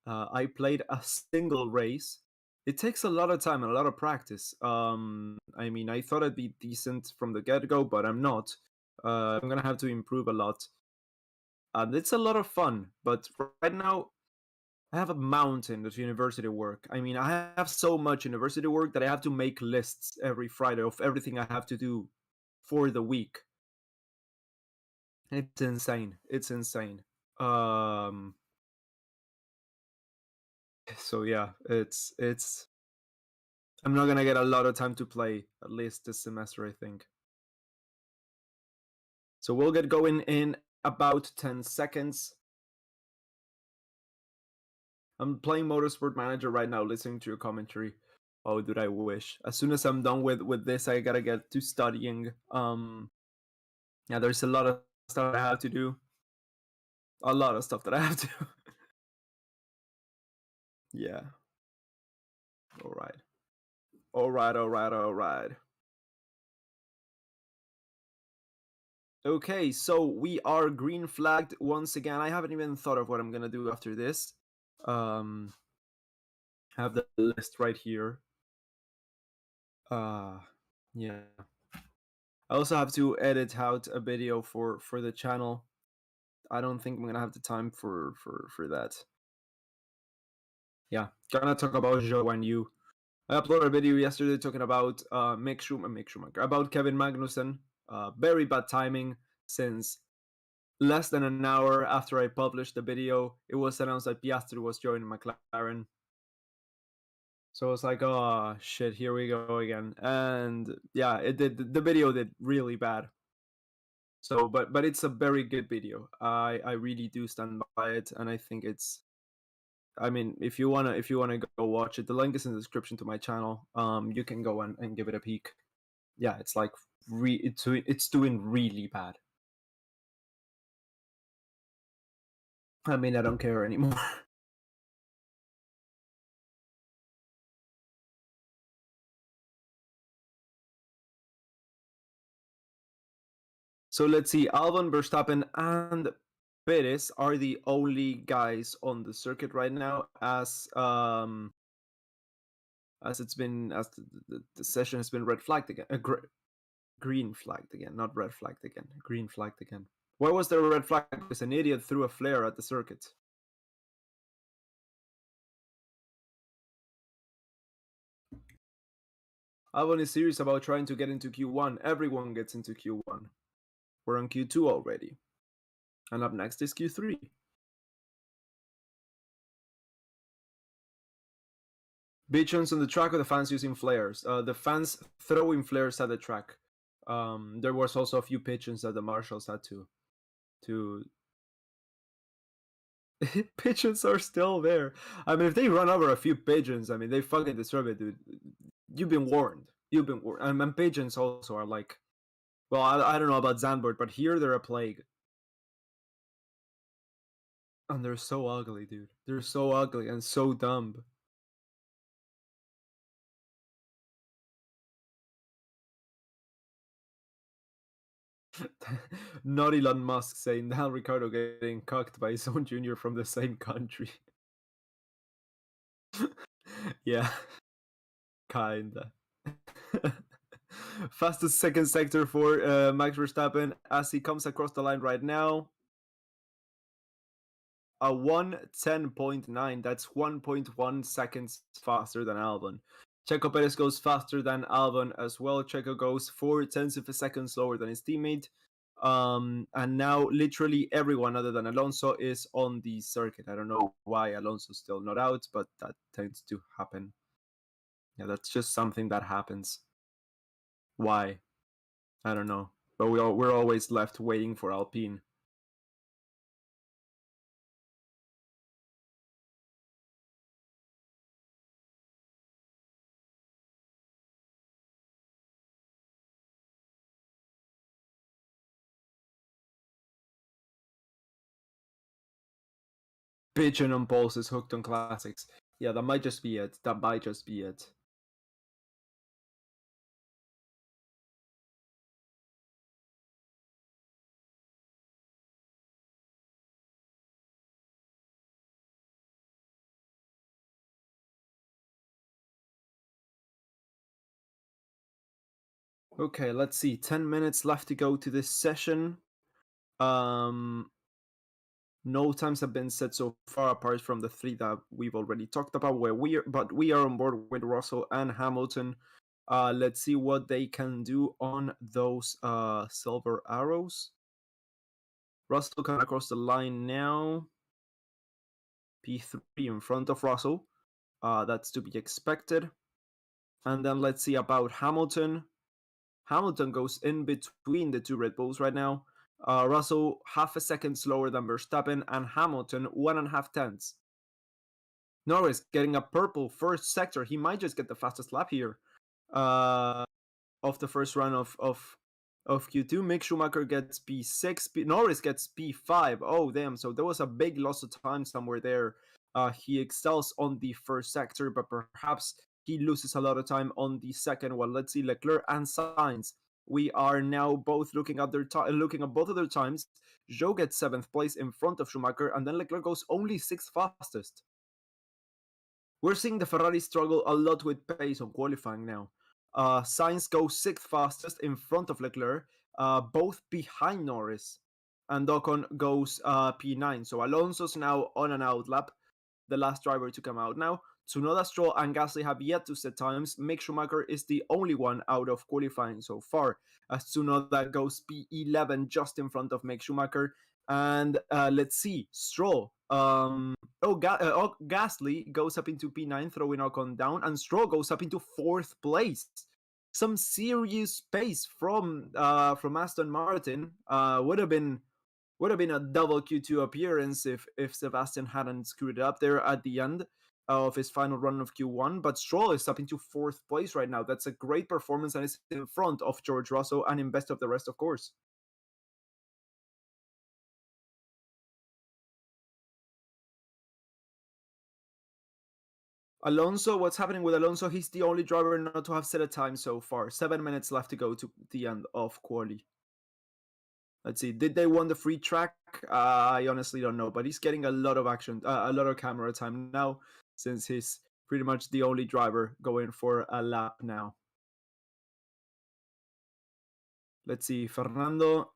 I played a single race. It takes a lot of time and a lot of practice. I mean, I thought I'd be decent from the get-go, but I'm not. I'm going to have to improve a lot. And it's a lot of fun. But right now, I have a mountain of university work. I mean, I have so much university work that I have to make lists every Friday of everything I have to do for the week. It's insane. It's insane. So yeah, it's I'm not gonna get a lot of time to play, at least this semester, I think. So we'll get going in about 10 seconds. I'm playing Motorsport Manager right now, listening to your commentary. Oh, dude, I wish. As soon as I'm done with this, I gotta get to studying. Yeah, there's a lot of stuff I have to do. A lot of stuff that I have to do. Yeah. All right. Okay, so we are green flagged once again. I haven't even thought of what I'm gonna do after this. I have the list right here. Yeah. I also have to edit out a video for the channel. I don't think I'm gonna have the time for that. Yeah, gonna talk about Zhou and Yu. I uploaded a video yesterday talking about Mick Schumacher, about Kevin Magnussen. Very bad timing, since less than an hour after I published the video, it was announced that Piastri was joining McLaren. So I was like, oh shit, here we go again. And yeah, the video did really bad. So but it's a very good video. I really do stand by it, and I think it's, I mean, if you wanna go watch it, the link is in the description to my channel. You can go and give it a peek. Yeah, it's like it's doing really bad. I mean, I don't care anymore. So let's see. Albon, Verstappen, and Perez are the only guys on the circuit right now, as it's been, as the session has been red flagged again. Green flagged again, not red flagged again. Green flagged again. Why was there a red flag? Because an idiot threw a flare at the circuit. Albon is serious about trying to get into Q1. Everyone gets into Q1. We're on Q2 already. And up next is Q3. Bitchons on the track, or the fans using flares? The fans throwing flares at the track. There was also a few pigeons that the marshals had to pigeons are still there. I mean, if they run over a few pigeons, I mean, they fucking deserve it, dude. You've been warned. And pigeons also are like, well, I don't know about Zandvoort, but here they're a plague. And they're so ugly, dude. They're so ugly and so dumb. Not Elon Musk saying Daniel Ricciardo getting cucked by his own junior from the same country. Yeah, kinda. Fastest second sector for Max Verstappen as he comes across the line right now. A 1:10.9. That's 1.1 seconds faster than Albon. Checo Perez goes faster than Albon as well. Checo goes 4/10 of a second slower than his teammate. And now literally everyone other than Alonso is on the circuit. I don't know why Alonso's still not out, but that tends to happen. Yeah, that's just something that happens. Why? I don't know. But we're always left waiting for Alpine. Pigeon on poles is hooked on classics. Yeah, that might just be it. That might just be it. Okay, let's see. 10 minutes left to go to this session. No times have been set so far, apart from the three that we've already talked about. But we are on board with Russell and Hamilton. Let's see what they can do on those silver arrows. Russell coming across the line now. P3 in front of Russell. That's to be expected. And then let's see about Hamilton. Hamilton goes in between the two Red Bulls right now. Russell half a second slower than Verstappen, and Hamilton 1.5 tenths. Norris getting a purple first sector. He might just get the fastest lap here of the first run of Q2. Mick Schumacher gets P6. Norris gets P5. Oh, damn. So there was a big loss of time somewhere there. He excels on the first sector, but perhaps he loses a lot of time on the second one. Let's see, Leclerc and Sainz. We are now both looking at both of their times. Zhou gets 7th place in front of Schumacher, and then Leclerc goes only 6th fastest. We're seeing the Ferrari struggle a lot with pace on qualifying now. Sainz goes 6th fastest in front of Leclerc, both behind Norris. And Ocon goes P9. So Alonso's now on an outlap, the last driver to come out now. Tsunoda, Stroll, and Gasly have yet to set times. Mick Schumacher is the only one out of qualifying so far, as Tsunoda goes P11 just in front of Mick Schumacher. And let's see, Stroll. Gasly goes up into P9, throwing Ocon down, and Stroll goes up into 4th place. Some serious pace from Aston Martin. Would have been a double Q2 appearance if Sebastian hadn't screwed it up there at the end of his final run of Q1. But Stroll is up into 4th place right now. That's a great performance, and is in front of George Russell and in best of the rest, of course. Alonso, what's happening with Alonso? He's the only driver not to have set a time so far. 7 minutes left to go to the end of Quali. Let's see. Did they won the free track? I honestly don't know, but he's getting a lot of action, a lot of camera time now, since he's pretty much the only driver going for a lap now. Let's see. Fernando.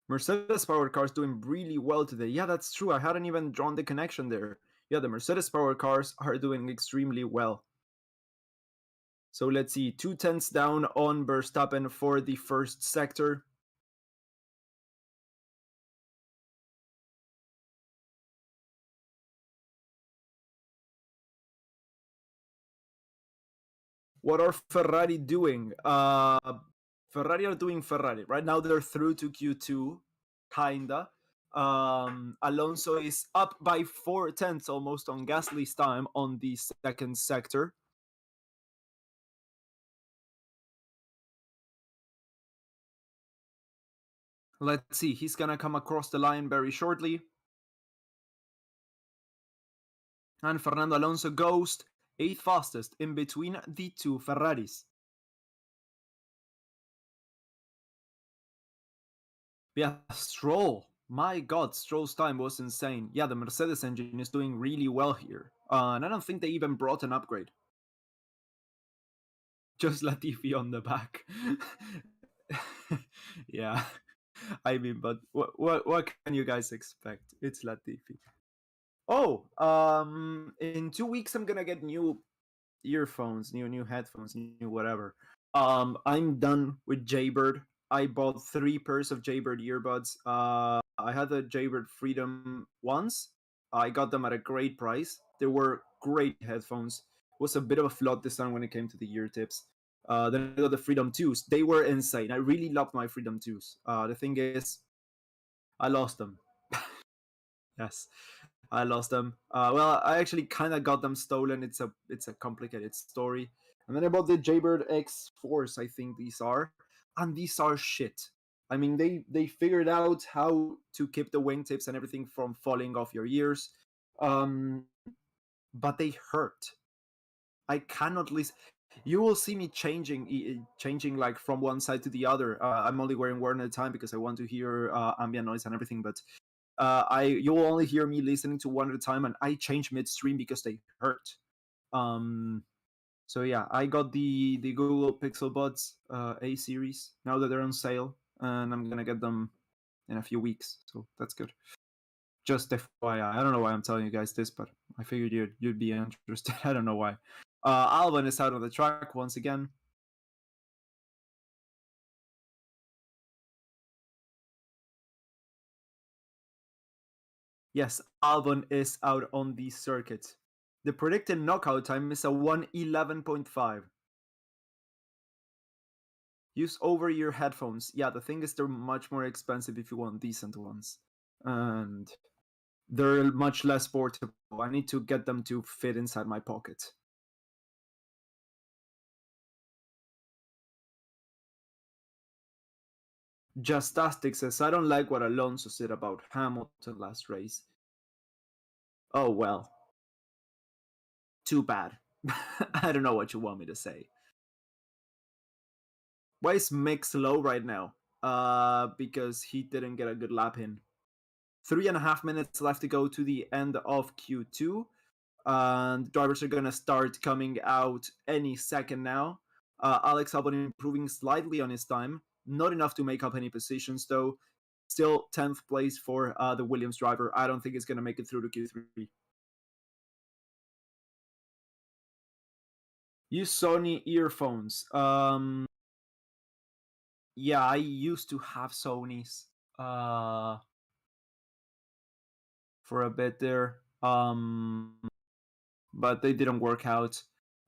Mercedes power cars doing really well today. Yeah, that's true. I hadn't even drawn the connection there. Yeah, the Mercedes power cars are doing extremely well. So let's see, 2/10 down on Verstappen for the first sector. What are Ferrari doing? Ferrari are doing Ferrari. Right now they're through to Q2, kinda. Alonso is up by 4/10 almost on Gasly's time on the second sector. Let's see, he's gonna come across the line very shortly. And Fernando Alonso goes 8th fastest in between the two Ferraris. Yeah, Stroll. My God, Stroll's time was insane. Yeah, the Mercedes engine is doing really well here. And I don't think they even brought an upgrade. Just Latifi on the back. Yeah. I mean, but what can you guys expect? It's Latifi. Oh, in 2 weeks I'm gonna get new earphones, new headphones, new whatever. I'm done with Jaybird. I bought 3 pairs of Jaybird earbuds. I had the Jaybird Freedom once. I got them at a great price. They were great headphones. It was a bit of a flawed design when it came to the ear tips. Then I got the Freedom 2s. They were insane. I really loved my Freedom 2s. The thing is, I lost them. Yes, I lost them. Well, I actually kind of got them stolen. It's a complicated story. And then I bought the Jaybird X4s. I think these are, and these are shit. I mean, they figured out how to keep the wingtips and everything from falling off your ears, um, but they hurt. I cannot listen. You will see me changing like from one side to the other. I'm only wearing one at a time because I want to hear ambient noise and everything. But you will only hear me listening to one at a time, and I change midstream because they hurt. Um, so yeah, I got the Google Pixel Buds A series now that they're on sale, and I'm gonna get them in a few weeks. So that's good. Just FYI, I don't know why I'm telling you guys this, but I figured you'd be interested. I don't know why. Albon is out on the track once again. Yes, Albon is out on the circuit. The predicted knockout time is a 1:11.5. Use over-ear headphones. Yeah, the thing is they're much more expensive if you want decent ones. And they're much less portable. I need to get them to fit inside my pocket. Justastic says, I don't like what Alonso said about Hamilton last race. Oh, well. Too bad. I don't know what you want me to say. Why is Mick slow right now? Because he didn't get a good lap in. 3.5 minutes left to go to the end of Q2. And drivers are going to start coming out any second now. Alex Albon improving slightly on his time. Not enough to make up any positions, though. Still 10th place for the Williams driver. I don't think it's going to make it through to Q3. Use Sony earphones. Yeah, I used to have Sony's for a bit there. But they didn't work out.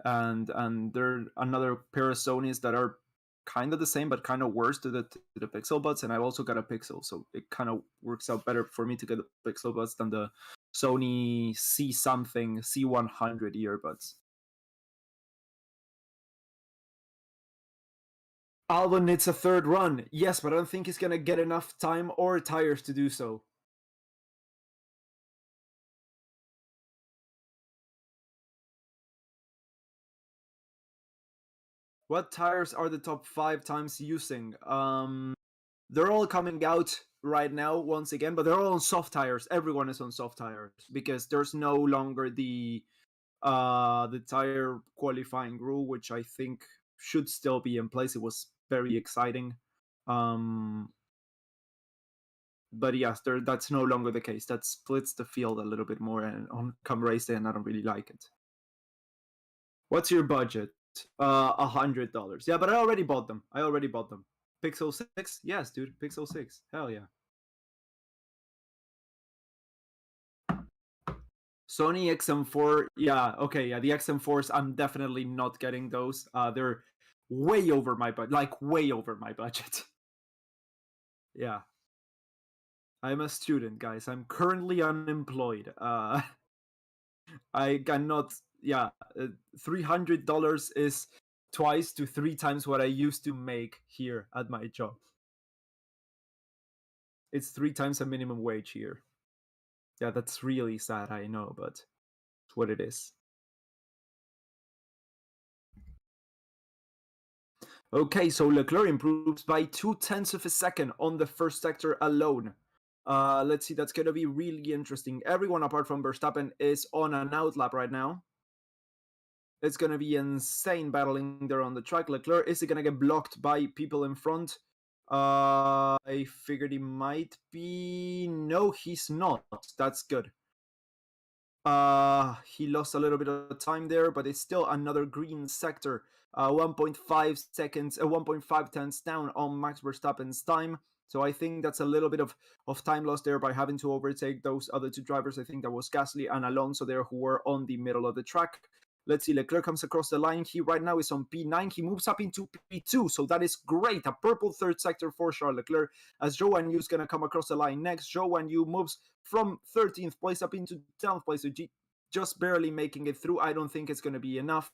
And there are another pair of Sony's that are kind of the same but kind of worse to the Pixel Buds, and I've also got a Pixel, so it kind of works out better for me to get the Pixel Buds than the Sony C something C100 earbuds. Albon needs a third run, yes, but I don't think he's gonna get enough time or tires to do so. What tires are the top 5 times using? They're all coming out right now once again, but they're all on soft tires. Everyone is on soft tires because there's no longer the tire qualifying rule, which I think should still be in place. It was very exciting. But yes, that's no longer the case. That splits the field a little bit more, and on come race day, and I don't really like it. What's your budget? $100. Yeah, but I already bought them. Pixel 6? Yes, dude. Pixel 6. Hell yeah. Sony XM4. Yeah, okay. Yeah, the XM4s, I'm definitely not getting those. They're way over my budget. Like, way over my budget. Yeah. I'm a student, guys. I'm currently unemployed. I cannot. Yeah, $300 is twice to 3 times what I used to make here at my job. It's 3 times a minimum wage here. Yeah, that's really sad, I know, but it's what it is. Okay, so Leclerc improves by 0.2 of a second on the first sector alone. Let's see, that's going to be really interesting. Everyone apart from Verstappen is on an outlap right now. It's going to be insane battling there on the track. Leclerc, is he going to get blocked by people in front? I figured he might be. No, he's not. That's good. He lost a little bit of time there, but it's still another green sector. 1.5 seconds, 1.5 tenths down on Max Verstappen's time. So I think that's a little bit of time lost there by having to overtake those other two drivers. I think that was Gasly and Alonso there who were on the middle of the track. Let's see, Leclerc comes across the line. He right now is on P9. He moves up into P2, so that is great. A purple third sector for Charles Leclerc, as Zhou Guanyu is going to come across the line next. Zhou Guanyu moves from 13th place up into 10th place, so just barely making it through. I don't think it's going to be enough.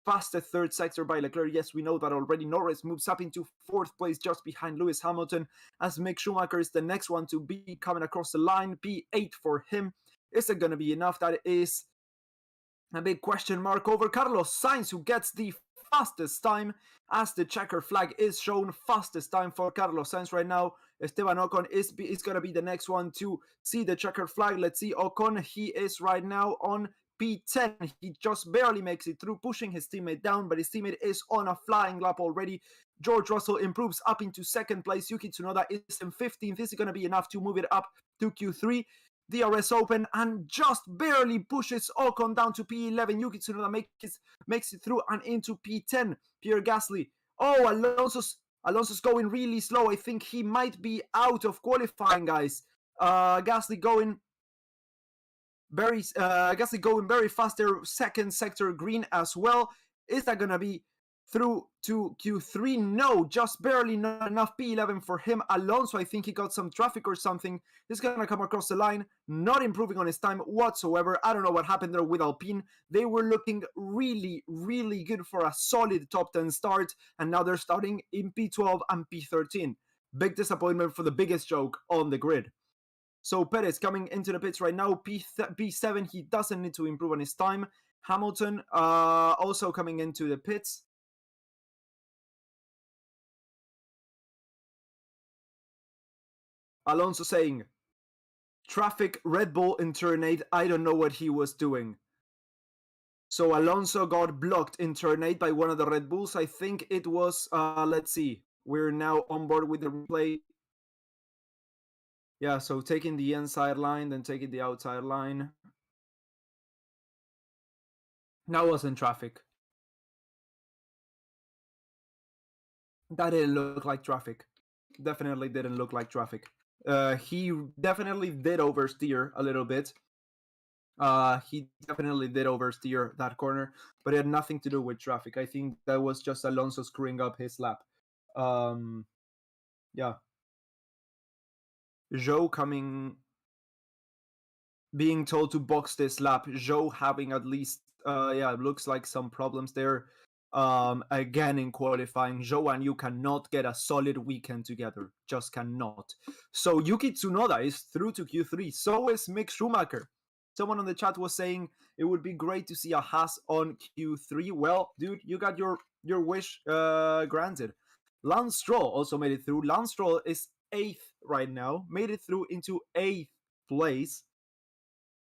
Fastest third sector by Leclerc. Yes, we know that already. Norris moves up into 4th place just behind Lewis Hamilton, as Mick Schumacher is the next one to be coming across the line. P8 for him. Is it going to be enough? That is a big question mark over Carlos Sainz, who gets the fastest time as the checker flag is shown. Fastest time for Carlos Sainz right now. Esteban Ocon is going to be the next one to see the checker flag. Let's see Ocon. He is right now on P10. He just barely makes it through, pushing his teammate down, but his teammate is on a flying lap already. George Russell improves up into 2nd place. Yuki Tsunoda is in 15th. This is going to be enough to move it up to Q3. DRS open and just barely pushes Ocon down to P11. Yuki Tsunoda makes it through and into P10. Pierre Gasly. Oh, Alonso's going really slow. I think he might be out of qualifying, guys. Gasly going very fast there. 2nd sector green as well. Is that gonna be through to Q3? No, just barely, not enough. P11 for him. Alonso, I think he got some traffic or something. He's gonna come across the line, not improving on his time whatsoever. I don't know what happened there with Alpine. They were looking really, really good for a solid top 10 start, and now they're starting in P12 and P13. Big disappointment for the biggest joke on the grid. So Perez coming into the pits right now, P7, he doesn't need to improve on his time. Hamilton also coming into the pits. Alonso saying, traffic, Red Bull in turn 8, I don't know what he was doing. So Alonso got blocked in turn 8 by one of the Red Bulls. I think it was, let's see, we're now on board with the replay. Yeah, so taking the inside line, then taking the outside line. That wasn't traffic. That didn't look like traffic. Definitely didn't look like traffic. He definitely did oversteer a little bit. He definitely did oversteer that corner, but it had nothing to do with traffic. I think that was just Alonso screwing up his lap. Yeah. Zhou being told to box this lap. Zhou having at least, looks like some problems there. Again in qualifying, Zhou and you cannot get a solid weekend together. Just cannot. So Yuki Tsunoda is through to Q3. So is Mick Schumacher. Someone on the chat was saying it would be great to see a Haas on Q3. Well, dude, you got your wish granted. Lance Stroll also made it through. Lance Stroll is 8th right now. Made it through into 8th place.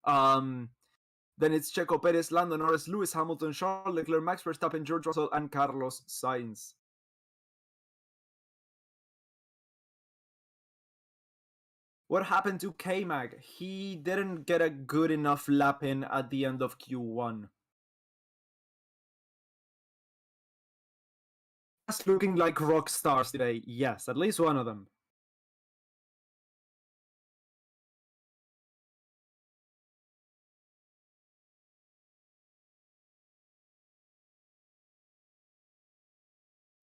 Then it's Checo Perez, Lando Norris, Lewis Hamilton, Charles Leclerc, Max Verstappen, George Russell, and Carlos Sainz. What happened to K-Mag? He didn't get a good enough lap in at the end of Q1. Just looking like rock stars today. Yes, at least one of them.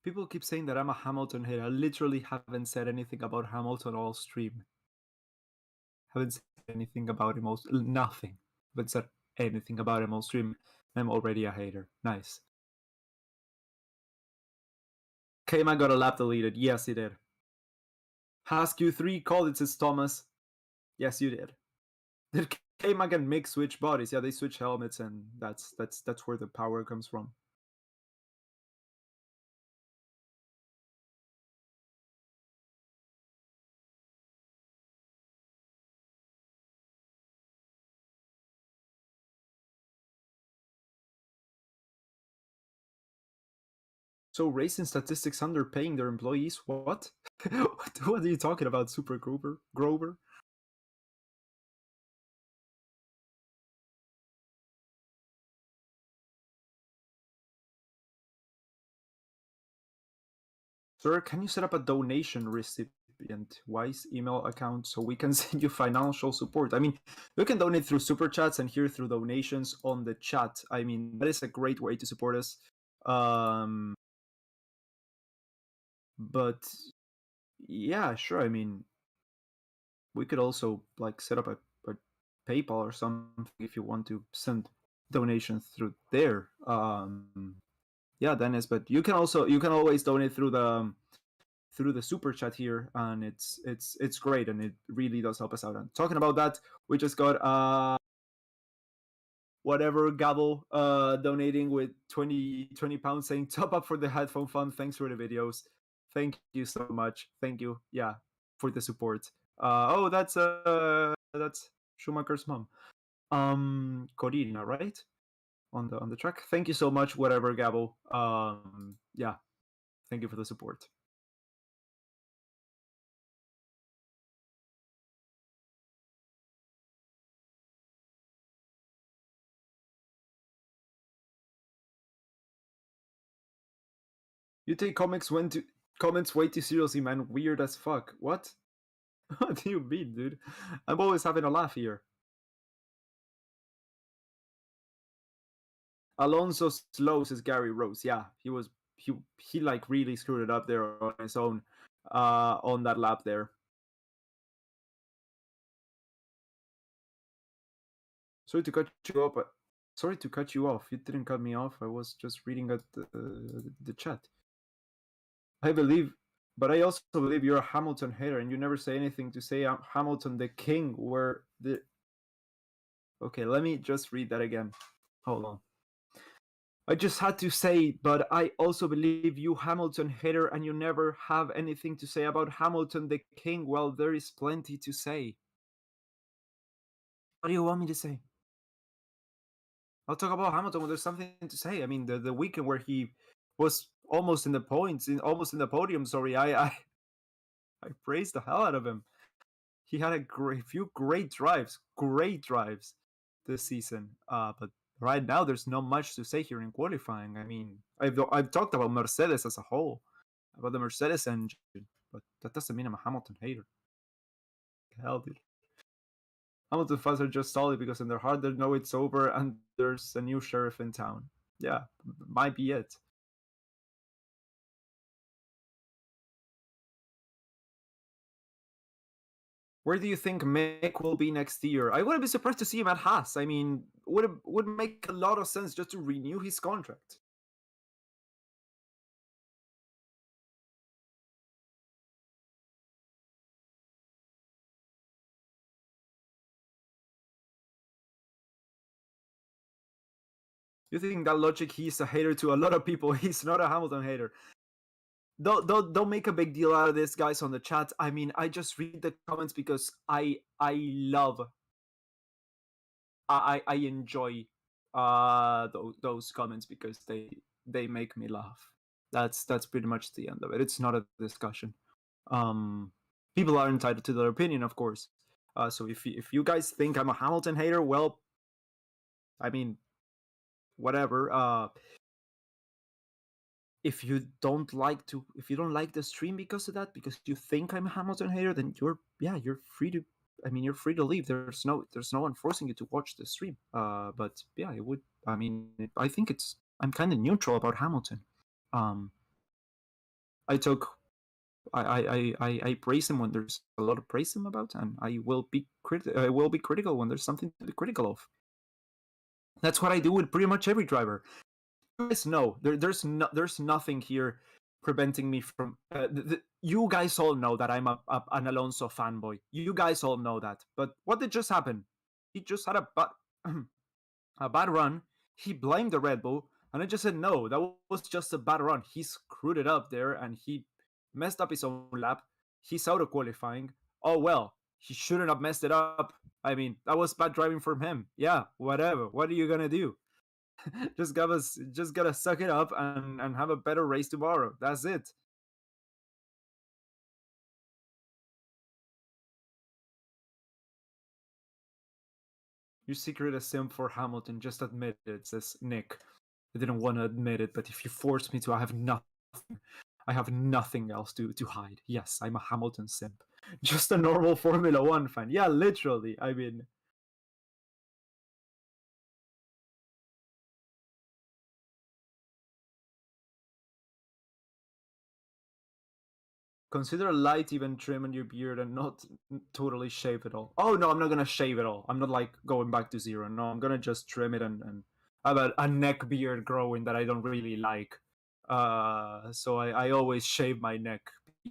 People keep saying that I'm a Hamilton hater. I literally haven't said anything about Hamilton all stream. Haven't said anything about him all nothing. Haven't said anything about him all stream. I'm already a hater. Nice. K-Man got a lap deleted. Yes, he did. Haas Q3 called it says Thomas. Yes, you did. Did K-Mag and Mick switch bodies? Yeah, they switch helmets, and that's where the power comes from. So racing statistics underpaying their employees? What? What are you talking about, Super Grover? Sir, can you set up a donation recipient wise email account so we can send you financial support? I mean, you can donate through super chats and here through donations on the chat. I mean, that is a great way to support us. But yeah, sure. I mean, we could also like set up a PayPal or something if you want to send donations through there. Yeah, Dennis. But you can always donate through the super chat here, and it's great, and it really does help us out. And talking about that, we just got whatever Gabble donating with 20 pounds, saying top up for the headphone fund. Thanks for the videos. Thank you so much. Thank you. Yeah, for the support. Oh, that's Schumacher's mom. Corina, right? On the track. Thank you so much, whatever Gabble. Yeah, thank you for the support. You take comments way too seriously, man. Weird as fuck. What? What do you mean, dude? I'm always having a laugh here. Alonso slow, says Gary Rose. Yeah, he like really screwed it up there on his own on that lap there. Sorry to cut you off. Sorry to cut you off. You didn't cut me off. I was just reading at the chat. I believe, but I also believe you're a Hamilton hater, and you never say anything to say Hamilton the king. Where the okay, let me just read that again. Hold on. I just had to say, but I also believe you Hamilton hater, and you never have anything to say about Hamilton the king. Well, there is plenty to say. What do you want me to say? I'll talk about Hamilton when there's something to say. I mean, the weekend where he was almost in the points, almost in the podium. Sorry, I praised the hell out of him. He had a few great drives this season. But right now, there's not much to say here in qualifying. I mean, I've talked about Mercedes as a whole, about the Mercedes engine, but that doesn't mean I'm a Hamilton hater. Hell, dude. Hamilton fans are just solid because in their heart they know it's over and there's a new sheriff in town. Yeah, might be it. Where do you think Mick will be next year? I wouldn't be surprised to see him at Haas. I mean, would make a lot of sense just to renew his contract. You think that logic? He's a hater to a lot of people. He's not a Hamilton hater. Don't make a big deal out of this, guys, on the chat. I mean, I just read the comments because I love, I enjoy those comments because they make me laugh. That's pretty much the end of it. It's not a discussion. People are entitled to their opinion, of course. So if you guys think I'm a Hamilton hater, well, I mean, whatever. If you don't like the stream because of that, because you think I'm a Hamilton hater, then you're free to. I mean, you're free to leave. There's no one forcing you to watch the stream. But yeah, it would. I mean, I think I'm kind of neutral about Hamilton. I took. I praise him when there's a lot of praise him about, and I will be critical when there's something to be critical of. That's what I do with pretty much every driver. You guys know there's nothing here preventing me from. You guys all know that I'm an Alonso fanboy. You guys all know that. But what did just happen? He just had a bad run. He blamed the Red Bull, and I just said no. That was just a bad run. He screwed it up there, and he messed up his own lap. He's out of qualifying. Oh well, he shouldn't have messed it up. I mean, that was bad driving from him. Yeah, whatever. What are you gonna do? just gotta suck it up and have a better race tomorrow. That's it. You secret a simp for Hamilton. Just admit it, says Nick. I didn't want to admit it, but if you force me to, I have nothing. I have nothing else to hide. Yes, I'm a Hamilton simp. Just a normal Formula One fan. Yeah, literally. I mean, consider a light even trim on your beard and not totally shave it all. Oh no, I'm not gonna shave it all. I'm not like going back to zero. No, I'm gonna just trim it and have a neck beard growing that I don't really like. So I always shave my neck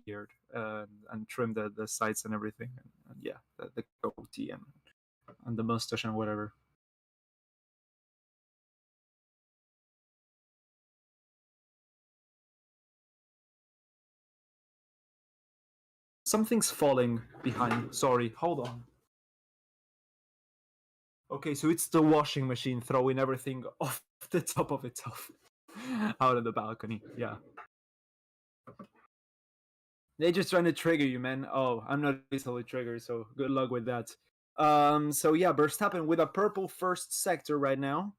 beard and trim the sides and everything. And yeah, the goatee and the mustache and whatever. Something's falling behind. Sorry, hold on. Okay, so it's the washing machine throwing everything off the top of itself out of the balcony. Yeah. They're just trying to trigger you, man. Oh, I'm not easily triggered, so good luck with that. So yeah, Verstappen with a purple first sector right now.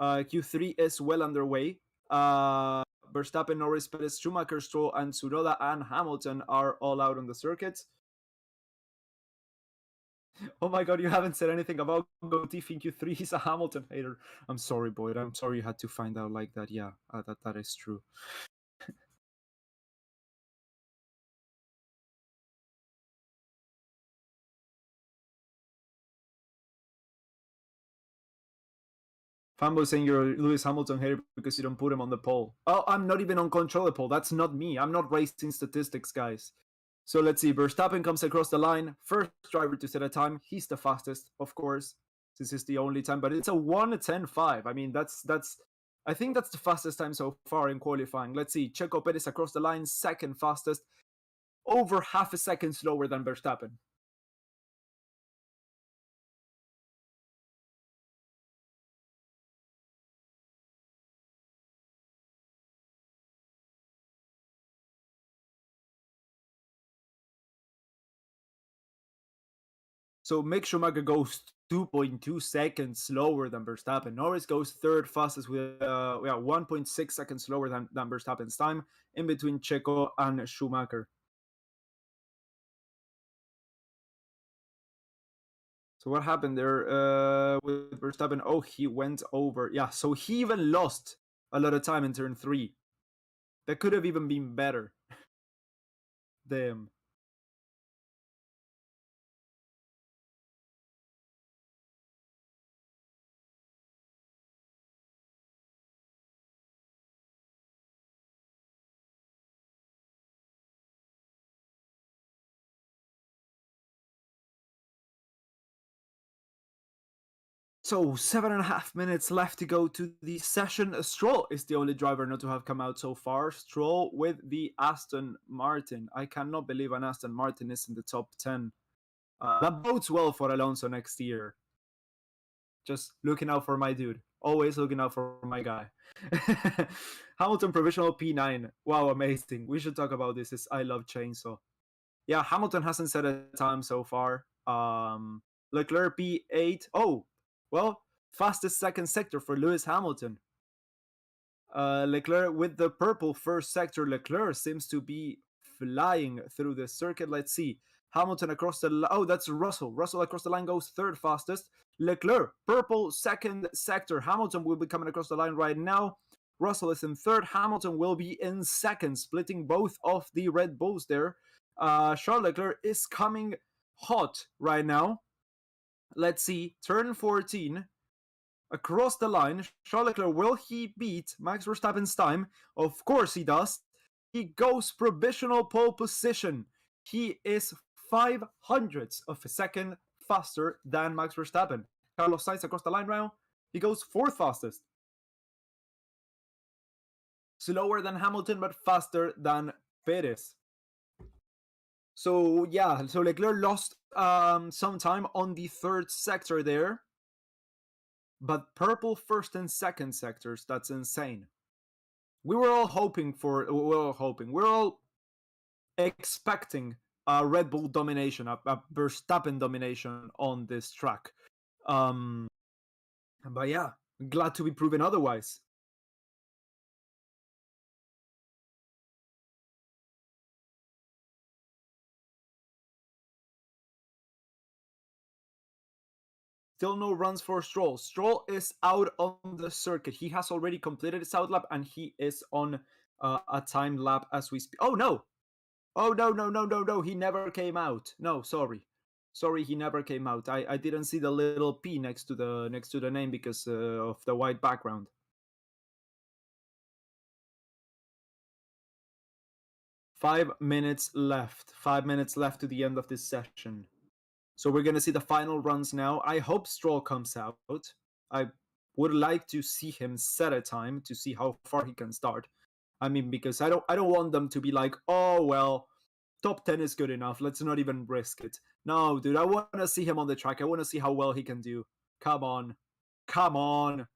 Q3 is well underway. Verstappen, Norris, Perez, Schumacher, Stroll, and Tsunoda and Hamilton are all out on the circuit. Oh my god, you haven't said anything about Goatee in Q3. He's a Hamilton hater. I'm sorry, Boyd. I'm sorry you had to find out like that. Yeah, that is true. Fanboy saying you're Lewis Hamilton hater because you don't put him on the pole. Oh, I'm not even on control the pole. That's not me. I'm not racing statistics, guys. So let's see. Verstappen comes across the line. First driver to set a time. He's the fastest, of course, since it's the only time. But it's a 1:10.5. I mean, that's. I think that's the fastest time so far in qualifying. Let's see. Checo Perez across the line, second fastest, over half a second slower than Verstappen. So Mick Schumacher goes 2.2 seconds slower than Verstappen. Norris goes third fastest with 1.6 seconds slower than Verstappen's time in between Checo and Schumacher. So what happened there with Verstappen? Oh, he went over. Yeah, so he even lost a lot of time in turn 3. That could have even been better. Damn. So 7.5 minutes left to go to the session. Stroll is the only driver not to have come out so far. Stroll with the Aston Martin. I cannot believe an Aston Martin is in the top 10. That bodes well for Alonso next year. Just looking out for my dude. Always looking out for my guy. Hamilton provisional P9. Wow, amazing. We should talk about this. I love Chainsaw. Yeah, Hamilton hasn't set a time so far. Leclerc P8. Oh, well, fastest second sector for Lewis Hamilton. Leclerc with the purple first sector. Leclerc seems to be flying through the circuit. Let's see. Hamilton across the oh, that's Russell. Russell across the line goes third fastest. Leclerc, purple second sector. Hamilton will be coming across the line right now. Russell is in third. Hamilton will be in second, splitting both of the Red Bulls there. Charles Leclerc is coming hot right now. Let's see. Turn 14. Across the line, Charles Leclerc, will he beat Max Verstappen's time? Of course he does. He goes provisional pole position. He is 500ths of a second faster than Max Verstappen. Carlos Sainz across the line now. He goes fourth fastest. Slower than Hamilton, but faster than Perez. So yeah, so Leclerc lost some time on the third sector there. but purple first and second sectors, that's insane. We were all we're all expecting a Red Bull domination, a Verstappen domination on this track. But yeah, glad to be proven otherwise. Still no runs for Stroll. Stroll is out on the circuit. He has already completed his outlap and he is on a time lap as we speak. Oh no! Oh no, no, no, no, no. He never came out. No, sorry. Sorry, he never came out. I didn't see the little P next to the name because of the white background. 5 minutes left. 5 minutes left to the end of this session. So we're gonna see the final runs now. I hope Stroll comes out. I would like to see him set a time to see how far he can start. I mean, because I don't want them to be like, oh well, top 10 is good enough. Let's not even risk it. No, dude, I want to see him on the track. I want to see how well he can do. Come on. Come on.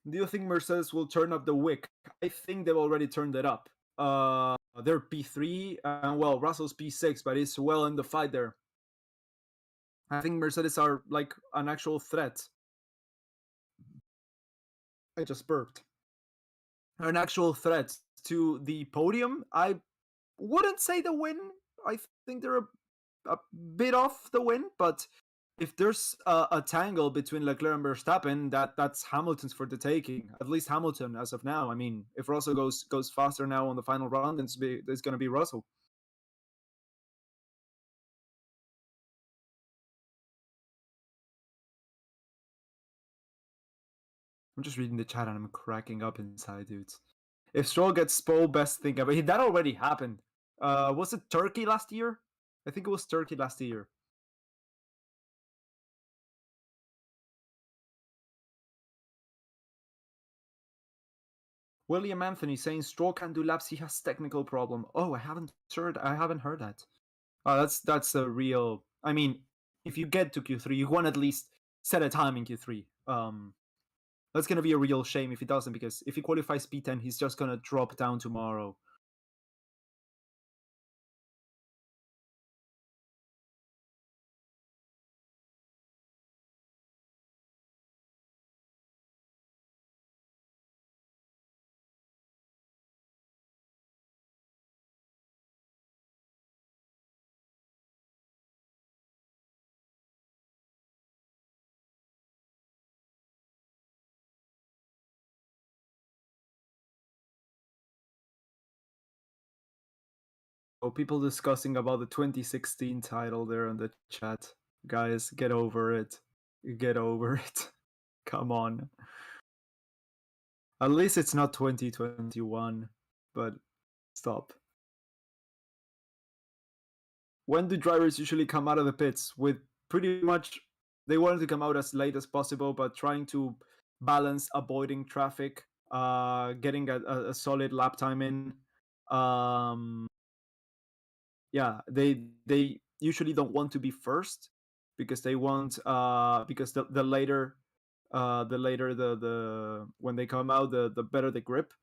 Do you think Mercedes will turn up the wick? I think they've already turned it up. They're P3, and well, Russell's P6, but it's well in the fight there. I think Mercedes are like an actual threat. I just burped. An actual threat to the podium. I wouldn't say the win. I think they're a bit off the win, but if there's a tangle between Leclerc and Verstappen, that's Hamilton's for the taking. At least Hamilton as of now. I mean, if Russell goes faster now on the final round, then it's going to be Russell. I'm just reading the chat and I'm cracking up inside, dudes. If Stroll gets Spo, best thing ever. That already happened. Was it Turkey last year? I think it was Turkey last year. William Anthony saying Stroll can do laps. He has technical problem. Oh, I haven't heard. That. That's a real. I mean, if you get to Q3, you want to at least set a time in Q3. That's gonna be a real shame if he doesn't, because if he qualifies P10, he's just gonna drop down tomorrow. Oh, people discussing about the 2016 title there in the chat. Guys, get over it. Get over it. Come on. At least it's not 2021, but stop. When do drivers usually come out of the pits? With pretty much, they wanted to come out as late as possible, but trying to balance avoiding traffic, getting a solid lap time in. Yeah, they usually don't want to be first because they want because the later the when they come out, the better the grip.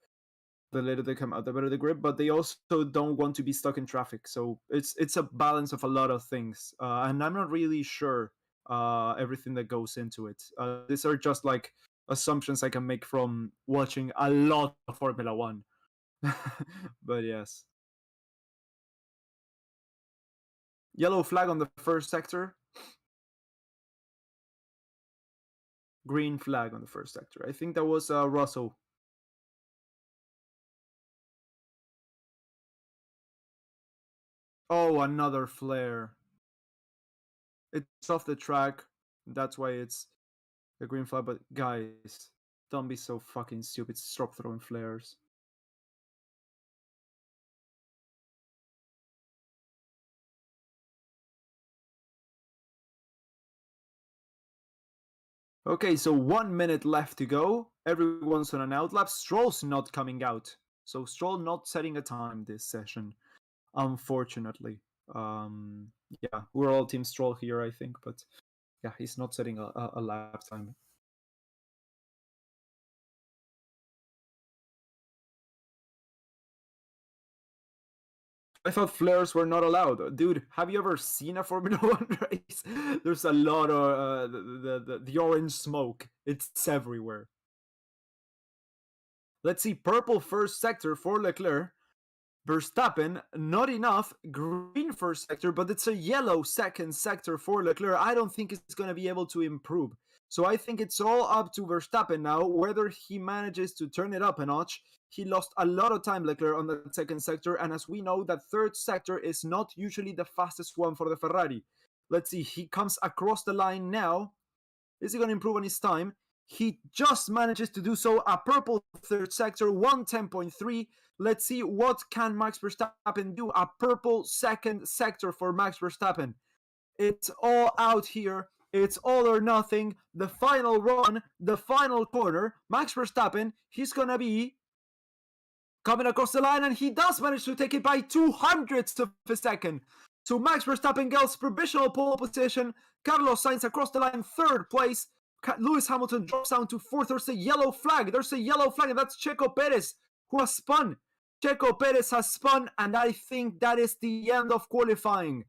The later they come out, the better the grip. But they also don't want to be stuck in traffic. So it's a balance of a lot of things, and I'm not really sure everything that goes into it. These are just like assumptions I can make from watching a lot of Formula One. But yes. Yellow flag on the first sector. Green flag on the first sector. I think that was Russell. Oh, another flare. It's off the track. That's why it's a green flag. But guys, don't be so fucking stupid. Stop throwing flares. Okay, so 1 minute left to go. Everyone's on an outlap. Stroll's not coming out. So Stroll not setting a time this session, unfortunately. Yeah, we're all Team Stroll here, I think, but yeah, he's not setting a lap time. I thought flares were not allowed. Dude, have you ever seen a Formula One race? There's a lot of the orange smoke. It's everywhere. Let's see, purple first sector for Leclerc. Verstappen, not enough. Green first sector, but it's a yellow second sector for Leclerc. I don't think it's going to be able to improve. So I think it's all up to Verstappen now, whether he manages to turn it up a notch. He lost a lot of time, Leclerc, on the second sector, and as we know, that third sector is not usually the fastest one for the Ferrari. Let's see, he comes across the line now. Is he going to improve on his time? He just manages to do so. A purple third sector, 1:10.3. Let's see what can Max Verstappen do. A purple second sector for Max Verstappen. It's all out here. It's all or nothing. The final run, the final corner. Max Verstappen, he's going to be coming across the line, and he does manage to take it by 200ths of a second. So Max Verstappen gets provisional pole position. Carlos Sainz across the line, third place. Lewis Hamilton drops down to fourth. There's a yellow flag. And that's Checo Perez, who has spun. Checo Perez has spun, and I think that is the end of qualifying.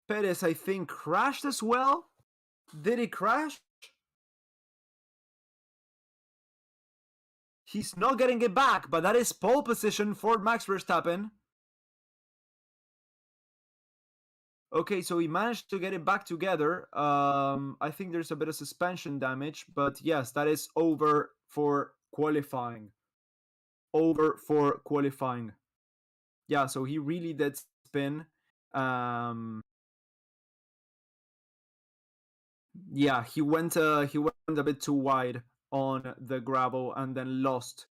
Perez, I think, crashed as well. Did he crash? He's not getting it back, but that is pole position for Max Verstappen. Okay, so he managed to get it back together. I think there's a bit of suspension damage, but yes, that is over for qualifying. Yeah, so he really did spin. Yeah, he went a bit too wide on the gravel and then lost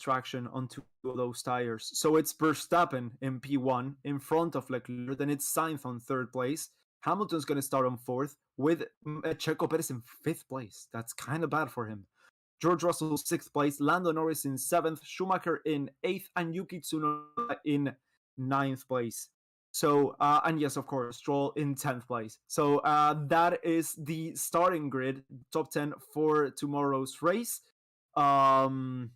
traction on two of those tires. So it's Verstappen in P1 in front of Leclerc. Then it's Sainz on third place. Hamilton's going to start on fourth with Checo Perez in fifth place. That's kind of bad for him. George Russell sixth place. Lando Norris in seventh. Schumacher in eighth. And Yuki Tsunoda in ninth place. So, and yes, of course, Stroll in 10th place. So that is the starting grid, top 10 for tomorrow's race. And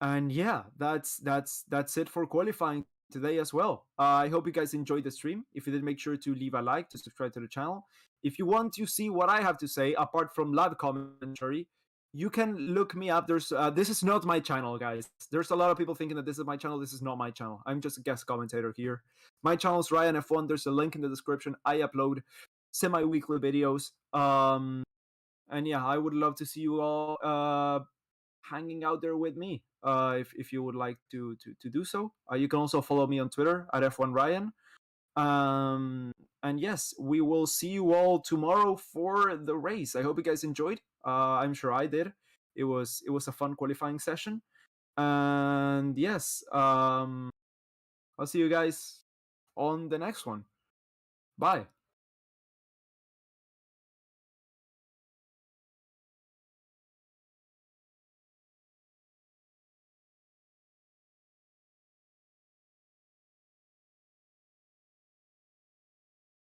yeah, that's it for qualifying today as well. I hope you guys enjoyed the stream. If you did, make sure to leave a like, to subscribe to the channel. If you want to see what I have to say, apart from live commentary, you can look me up. There's this is not my channel, guys. There's a lot of people thinking that this is my channel. This is not my channel. I'm just a guest commentator here. My channel is Ryan F1. There's a link in the description. I upload semi-weekly videos. And yeah, I would love to see you all hanging out there with me. If you would like to do so, you can also follow me on Twitter at F1Ryan. And yes, we will see you all tomorrow for the race. I hope you guys enjoyed. I'm sure I did. It was a fun qualifying session. And yes, I'll see you guys on the next one. Bye.